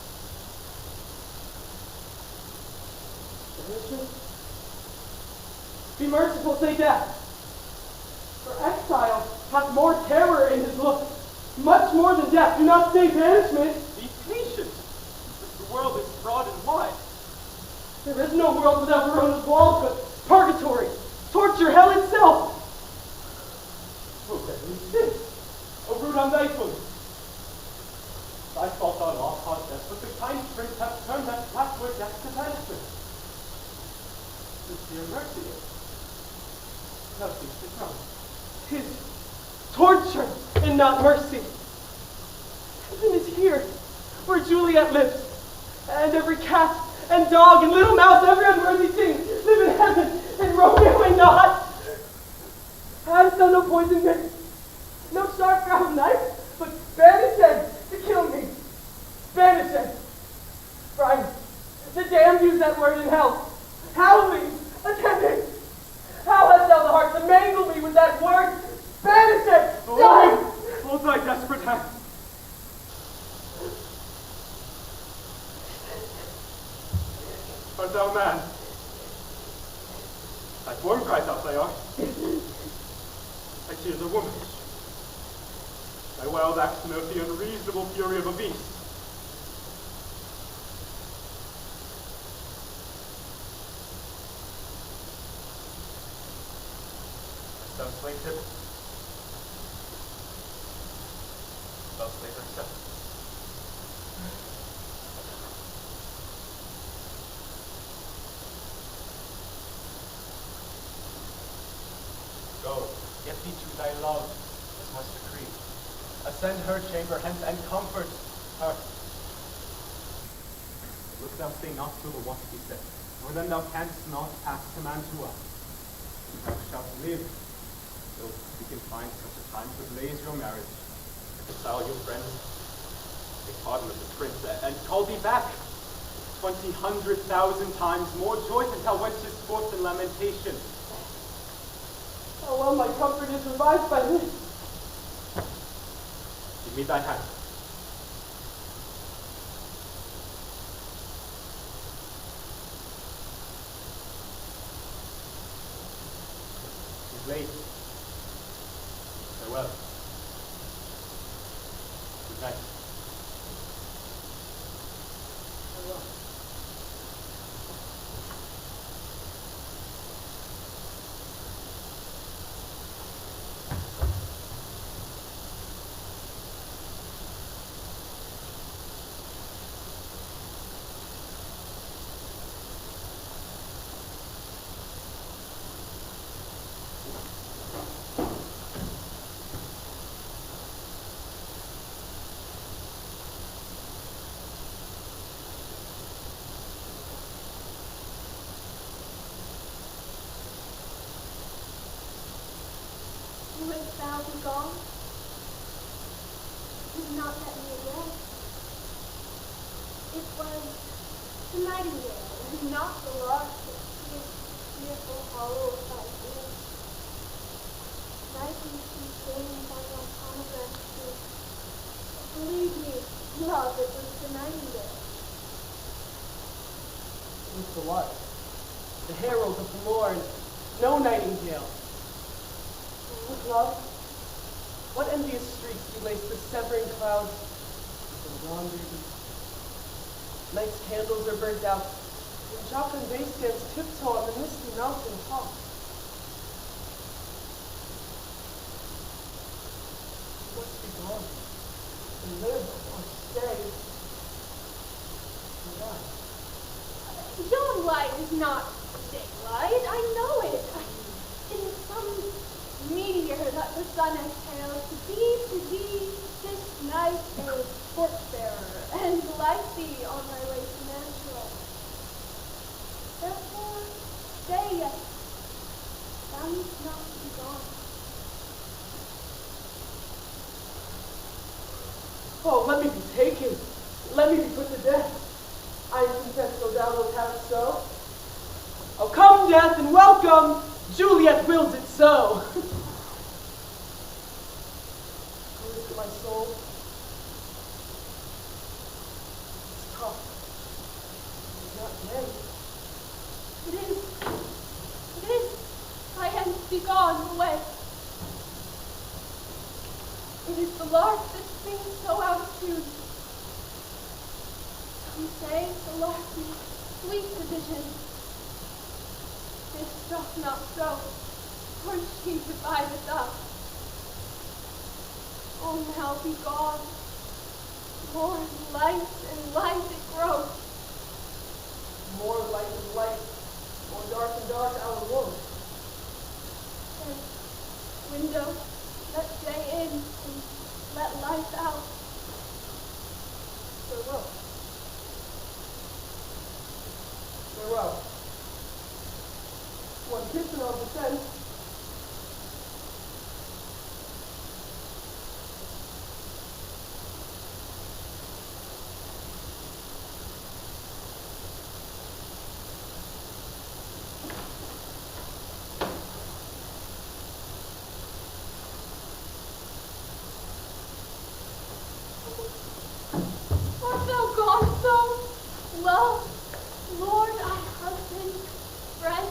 Banishment? Be merciful, say death. For exile hath more terror in his look, much more than death. Do not say banishment. Be patient. The world is broad and wide. There is no world without Verona's walls, but purgatory, torture, hell itself. O deadly sin! O rude unfaithfulness! Thy fault on all contest, but the kind prince hath turned that backward death to banishment. Sincere mercy. Thou seest it not. 'Tis torture and not mercy. Heaven is here, where Juliet lives, and every cat and dog and little mouse, every unworthy thing, live in heaven, and Romeo may not. Hadst thou no poison bit, no sharp ground knife, but banished to kill me. Banished. Friar, the damned use that word in hell. Howling, attending. How hast thou the heart to mangle me with that word? Banished! Die! Hold thy desperate hand. Art thou mad? Thy form cries out thy art. Thy tears are womanish. Thy wild acts denote the unreasonable fury of a beast. Hast thou slain him? Thou slay herself. Go, get thee to thy love, as was decreed. Ascend her chamber hence and comfort her. Look thou stay not till the watch be set, nor then thou canst not pass command to us. Thou shalt live, till we can find such a time to blaze your marriage, reconcile your friends, take pardon of the prince, and call thee back. 20,000 times more joy than thou wentest forth in lamentation. How well my comfort is revived by this. Give me thy hand. It is late. Farewell. Good night. Farewell. Wouldst thou be gone? Do not let me away. It was the nightingale and not the lark that fearful hollow of thy ears. Nightly she sings on your pomegranate tree. Believe me, love, it was the nightingale. It was the what? The herald of the Lord. No nightingale. Look, love. What envious streaks you lace the severing clouds with the rendezvous? Night's candles are burnt out, and Jocelyn Bay stands tiptoe on the misty mountain top. You must be gone, and live or stay, and die. Your light is not daylight, I know it. It is some meteor that the sun exhales to thee, this night a torchbearer, and light thee on thy way to Nashville. Therefore, stay yet. Thou needst not to be gone. Oh, let me be taken. Let me be put to death. I am content so thou wilt have it so. Oh, come, death, and welcome. Juliet wills it so. Who is it, my soul? It's tough. It's not gay. It is. I am begone away. It is the lark that sings so out of tune. Some say the lark is sweet division. This doth not so, for she divideth us. Oh, now be gone. More light and light it grows. More light and light, more dark and dark our woe. And window, let day in and let light out. Farewell. Farewell. One kiss and I'll descend. Art thou gone so? Love, Lord, I husband, friend.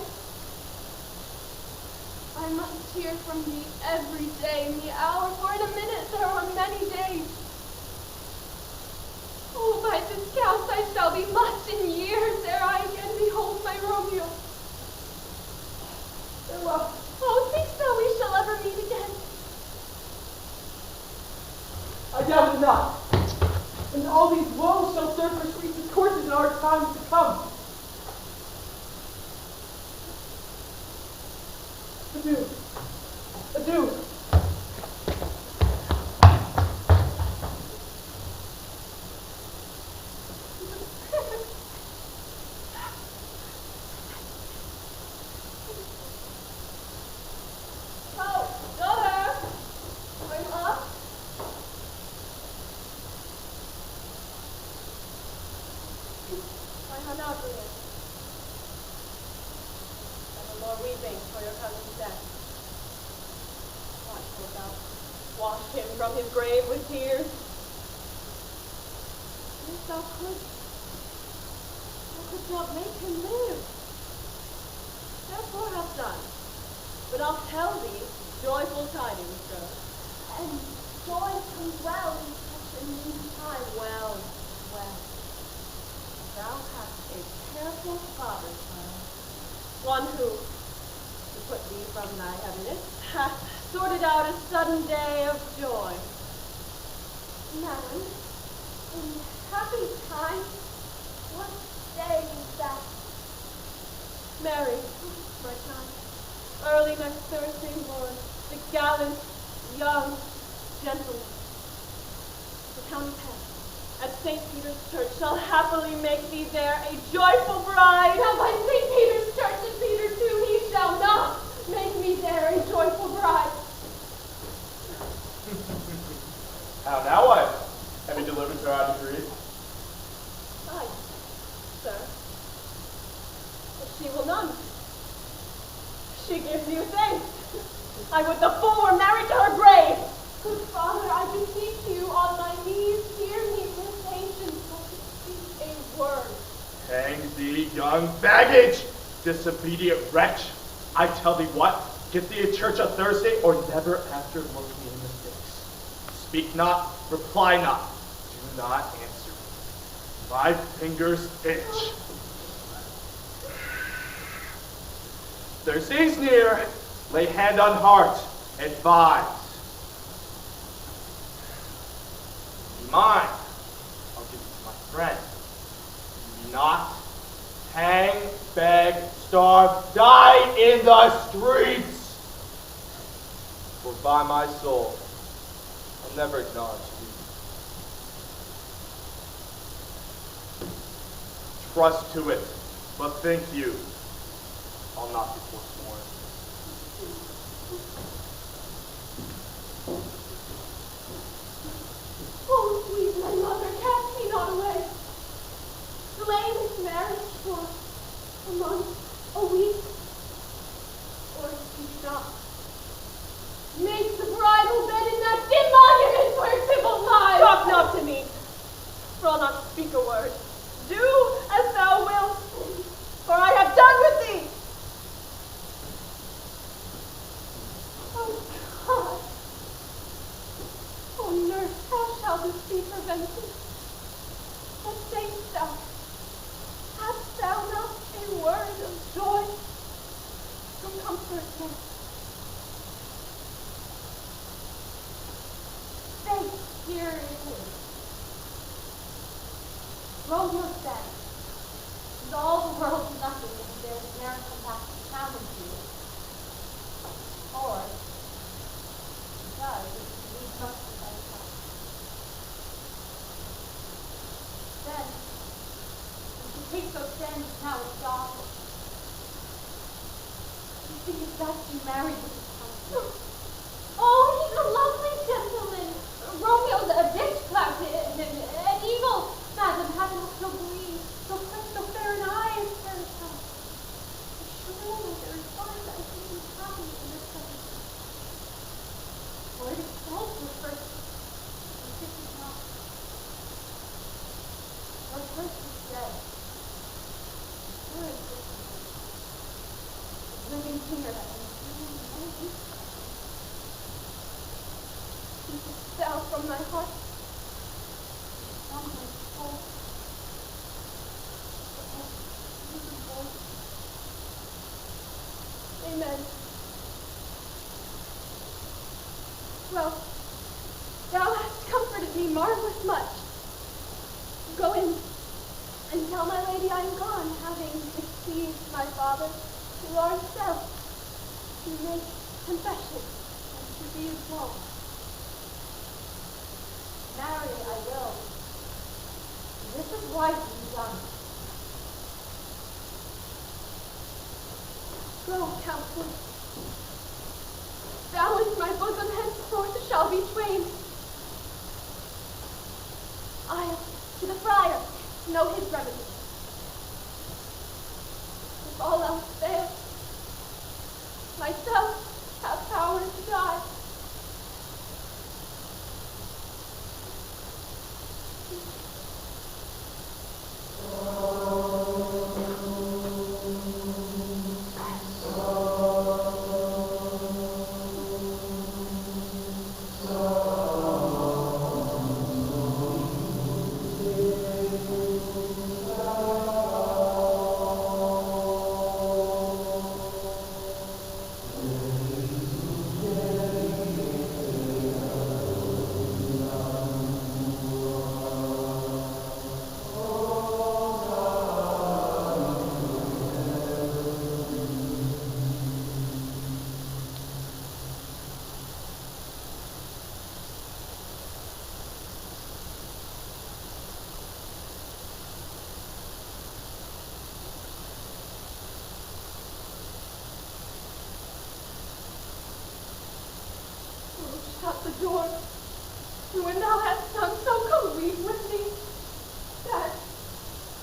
I must hear from thee every day in the hour, for in a minute there are many days. Oh, by this count I shall be much in years ere I again behold my Romeo. Farewell. Oh, thinkst thou we shall ever meet again? I doubt it not. And all these woes shall serve for sweetest courses in our times to come. Adieu. Adieu. Oh, daughter! Are you up? Why not, Juliet? Nevermore weeping for your cousin's death. What wilt thou? Wash him from his grave with tears? If thou couldst not make him live. Therefore hast done. But I'll tell thee joyful tidings, sir. And joy comes well in such a mean time. Well. Thou hast a careful father, child. One who, to put thee from thy heaviness, hath sorted out a sudden day of joy. Madam, in happy time, what day is that? Mary, my child, early next Thursday morn, the gallant, young gentleman, the county pet, at St. Peter's Church shall happily make thee there a joyful bride. Now by St. Peter's Church and Peter too, he shall not make me there a joyful bride. How now, wife? Have you delivered to our decree? Aye, sir. But she will none. She gives you thanks. I would the fool were married to her grave. Good father, I beseech you on my knees, hear me with patience, but to speak a word. Hang thee, young baggage, disobedient wretch. I tell thee what, get thee a church on Thursday, or never after look me in the face. Speak not, reply not, do not answer me. My fingers itch. Thursday's near. Lay hand on heart, advise. Be mine. I'll give it to my friend. Do not hang, beg, starve, die in the streets. For by my soul, I'll never acknowledge you. Trust to it, but think you, I'll not be forsworn. Oh, sweet my mother, cast me not away. Delay this marriage for a month, a week, or speak not. Make the bridal bed in that dim monument where Sybil lies. Talk not to me, for I'll not speak a word. Do as thou wilt, for I have done with thee. Oh God! Oh nurse, how shall this be prevented? What sayest thou? Hast thou not a word of joy to comfort me? Say, here it is. Romeo said, "Is all the world nothing if there is ne'er come back to challenge you? Or, does it need must be by itself? Then, if you take those stands now as gospel, you think it's best you marry this time. Oh, he's a lovely gentleman. Romeo's a bitch clout, an evil. Madam, have not so green, so fresh, so fair an eye as Paradise. Surely there is one that is even happy in this place. For it is false with first, and this is not. Our first is dead. Where is this one? Living here that is doing no use. Keep thou from my heart, from my soul. Amen. Well, thou hast comforted me marvelous much. Go in and tell my lady I am gone, having deceived my father to large self, to make confession and to be his wrong. Marry I will. This is wisely done. Go, counselor. Thou and my bosom henceforth shall be twain. I'll to the friar know his remedy. If all else fail, myself have power to die. Shut the door. When thou hast done so, come weep with me. That,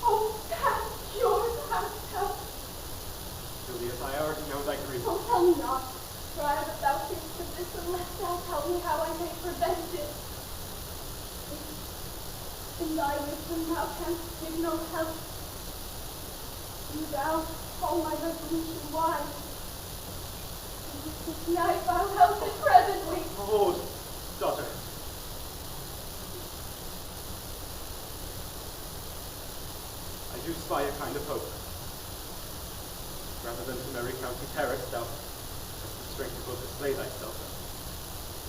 oh, that cure hast helped. Julius, I already know thy grief. Oh, tell tell me how I may prevent it. In thy wisdom thou canst give no help. Do thou call my resolution wise. And if this night thou help it presently. Oh, daughter. I do spy a kind of hope. Rather than to marry County Terrace, thou hast the strength to both slay thyself.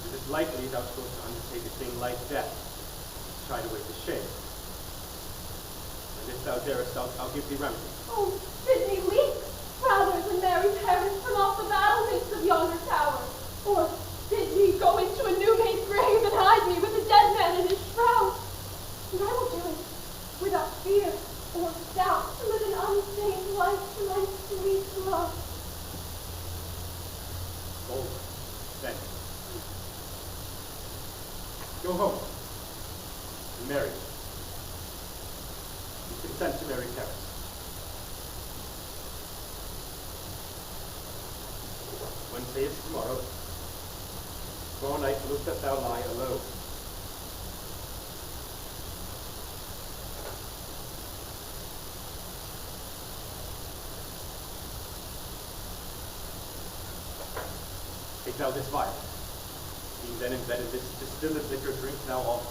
It is likely thou wilt undertake a thing like death, to chide away the shame. And if thou darest, I'll give thee remedy. Oh, bid me weep, rather than marry Paris from off the battlements of yonder tower. Or bid me go into a new-made grave and hide me with a dead man in his shroud. And I will do it without fear or doubt, to live an unstained life to my sweet love. Oh, then. Go home. And marry. You consent to marry Paris. When sayest tomorrow night wilt that thou lie alone. Take thou this vial. Being then embedded this distilled liquor, drink thou off.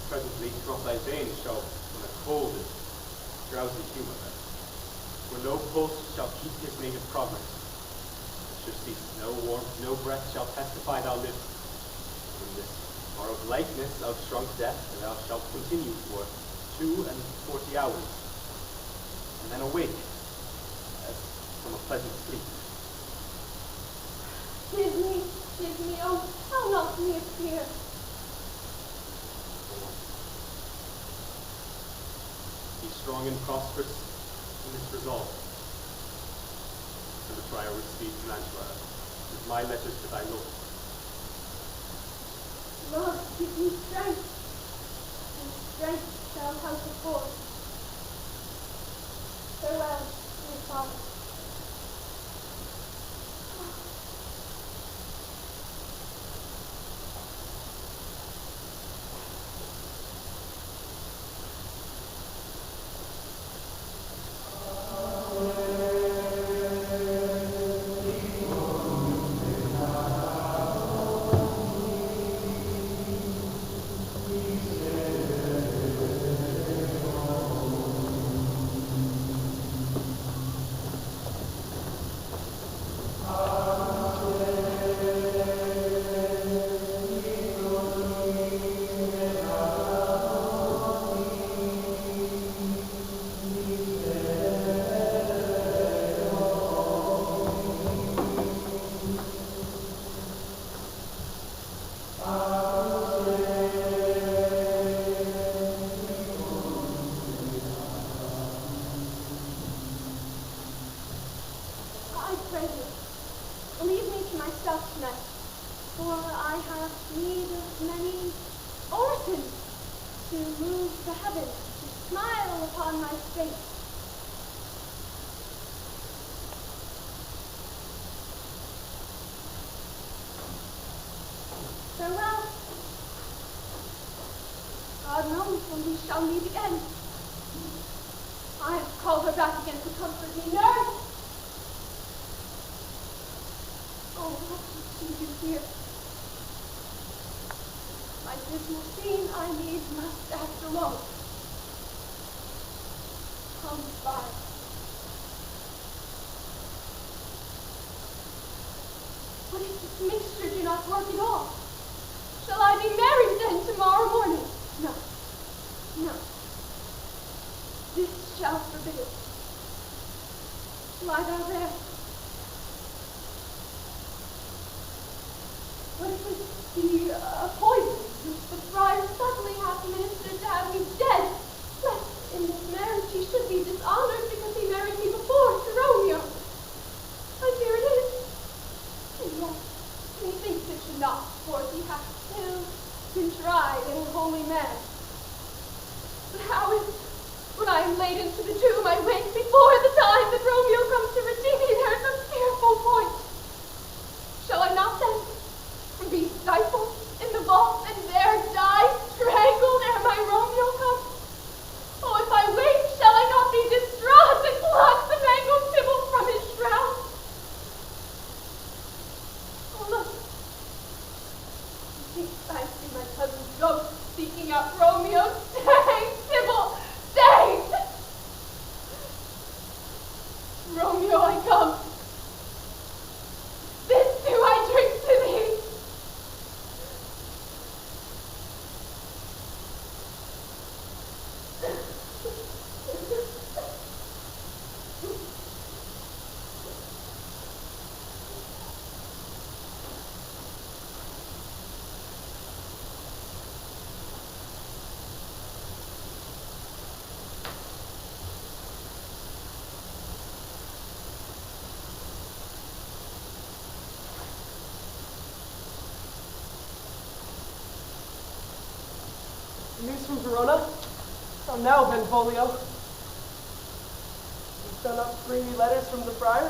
Presently across thy veins shall run a cold and drowsy humor. For no pulse shall keep his native progress. It shall cease, no warmth, no breath shall testify thou livest. In this borrowed likeness of shrunk death, thou shalt continue for 42 hours, and then awake as from a pleasant sleep. Give me, oh, how not me appear. Be strong and prosperous in this resolve. And the friar would speak to Mantua with my letters to thy lord. Lord, give me strength, and strength shall help afford. Farewell, dear father. Farewell. God knows when we shall meet again. I have called her back again to comfort me. Nurse! Oh, what did she do here? My dismal scene I needs must act alone. Come by. What if this mixture do not work at all? Shall I be married then tomorrow morning? No. No. This shall forbid it. Lie thou there. What if it be a poison which the friar subtly hath ministered to have me dead? Lest in this marriage he should be dishonored because he married me before to Romeo. And here it is. And yet, methinks it should not, for he hath still been tried in a holy man. But how is it, when I am laid into the tomb, I wake before the time that Romeo comes to receive me? There is a fearful point. Shall I not then Romeo, I come. This too I drink to thee. News from Verona? How now, Benvolio? You've done up to bring me letters from the friar?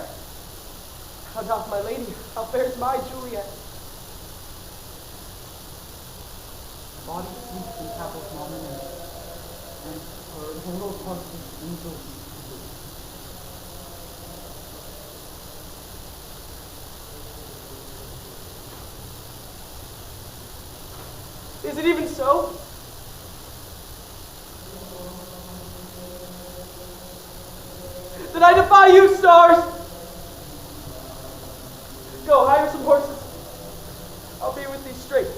How doth my lady? How fares my Juliet? Body sleeps in chapel's monument, and her eternal constant angels. Is it even so? Then I defy you, stars! Go, hire some horses. I'll be with thee straight.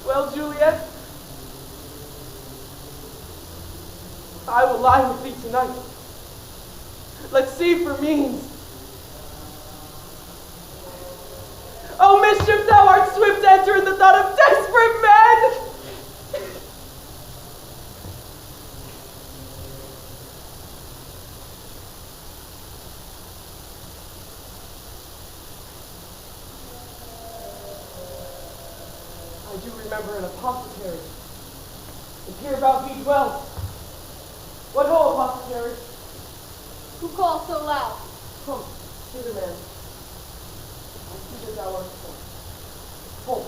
Well, Juliet, I will lie with thee tonight. Let's see for means. Oh, mischief, thou art swift to enter in the thought of desperate men! I do remember an apothecary, and hereabout he dwells. What ho, apothecary? Who calls so loud? Come, hither, man. I see that thou art full. Full.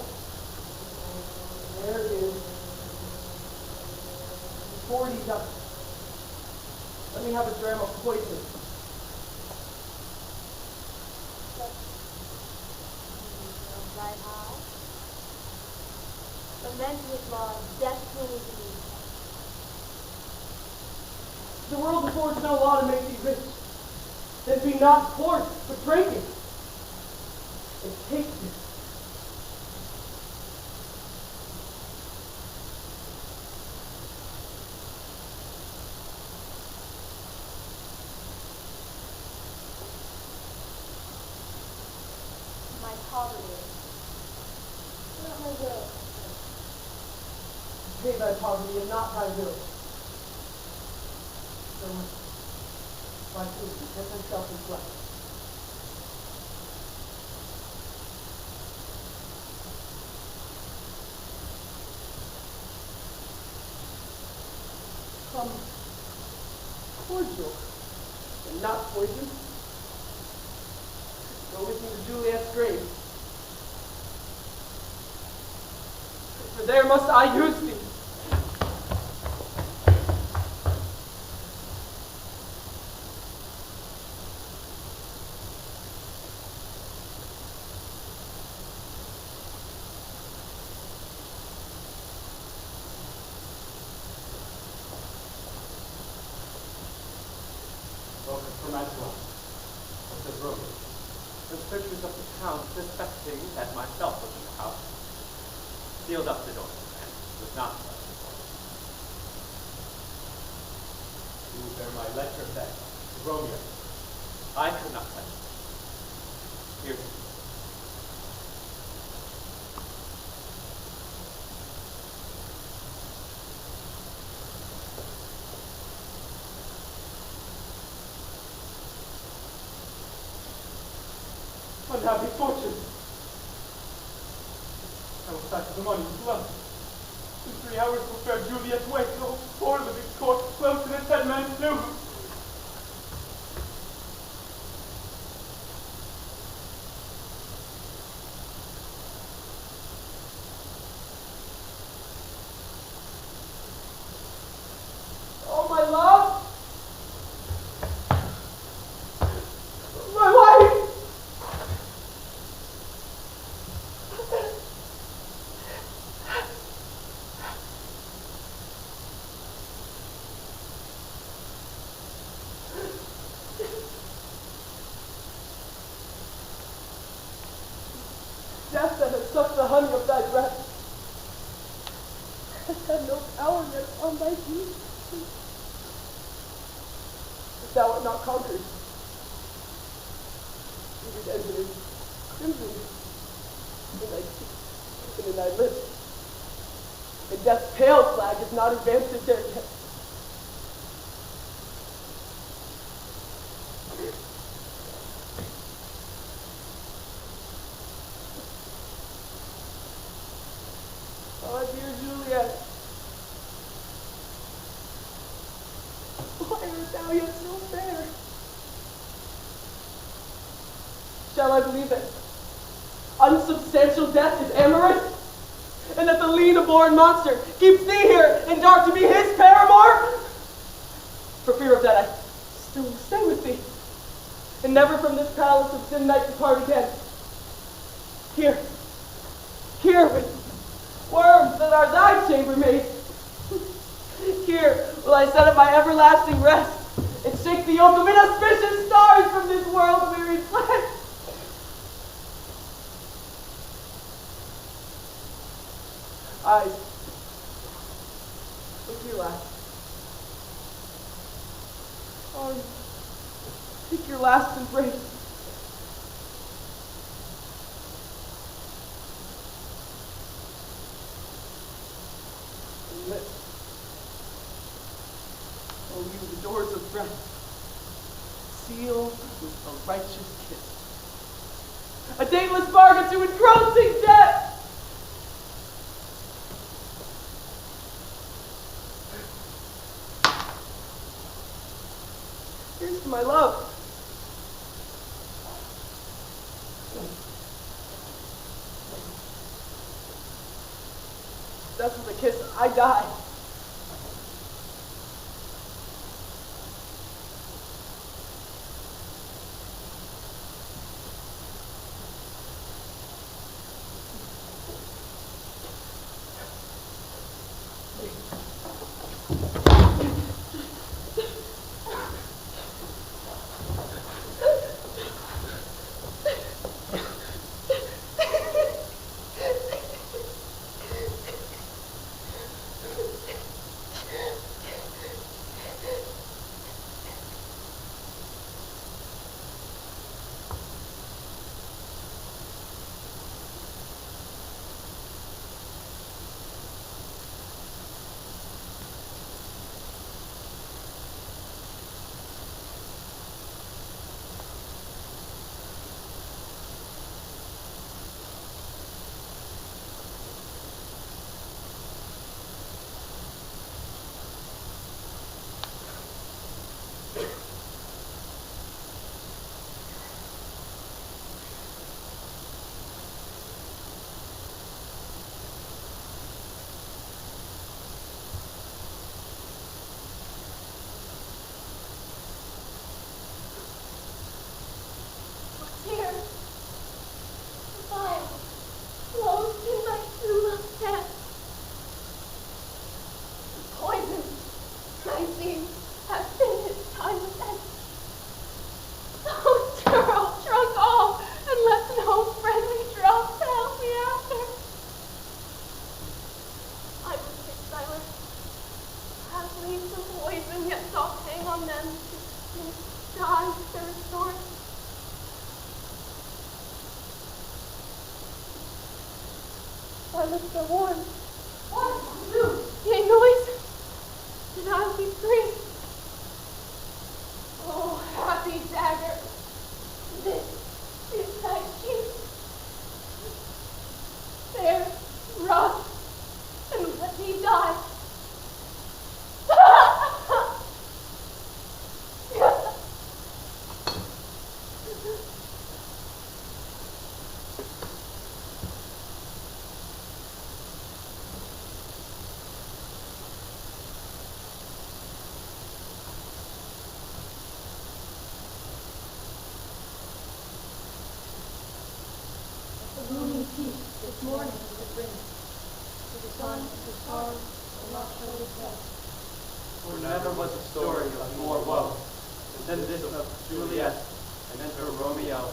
There is 40 ducks. Let me have a dram of poison. Right high. Lament with law, death will be. The world affords no law to make thee rich. Then be not poor, but drink it. And take this. My poverty. Not my will. Pay thy poverty and not thy will. So, my food, get thyself in flesh. Come cordial and not poison. Go with me to Juliet's grave. For there must I use thee. Welcome from Mantua. What says Romeo? There's pictures of the Count suspecting that myself was in the house. Sealed up the door and was not let the door. You bear my letter then to Romeo. I could not let it. Here. Unhappy fortune. I will sack the money as well. In 3 hours will fare Juliet's way. Oh, poor living corpse, close in its head man flew. Oh, my love! My wife! Death that has sucked the honey of thy breath has had no power yet on thy feet. If thou art not conquered, it ended in crimson in thy cheeks and in thy lips. And death's pale flag is not advanced there yet. Oh, dear Juliet, why art thou yet so fair? Shall I believe that unsubstantial death is amorous? And that the lean-born monster keeps thee here in dark to be his paramour? For fear of that, I still will stay with thee, and never from this palace of sin night depart again. Here with worms that are thy chambermaids. Here will I set up my everlasting rest, and shake the yoke of inauspicious stars from this world-weary flesh. Eyes, look your last. Arms, take your last embrace. And lips, oh you the doors of breath, seal with a righteous kiss. A dateless bargain to engrossing death. Here's to my love. That's with a kiss I die. Our lips are warm. What? You? Yea, noise? And I'll be free. Oh, happy dagger. This is thy sheath. There, rust, and let me die. This morning it brings to the sun, the stars, will not show his head. For never was a story of more woe than this of Juliet and her Romeo.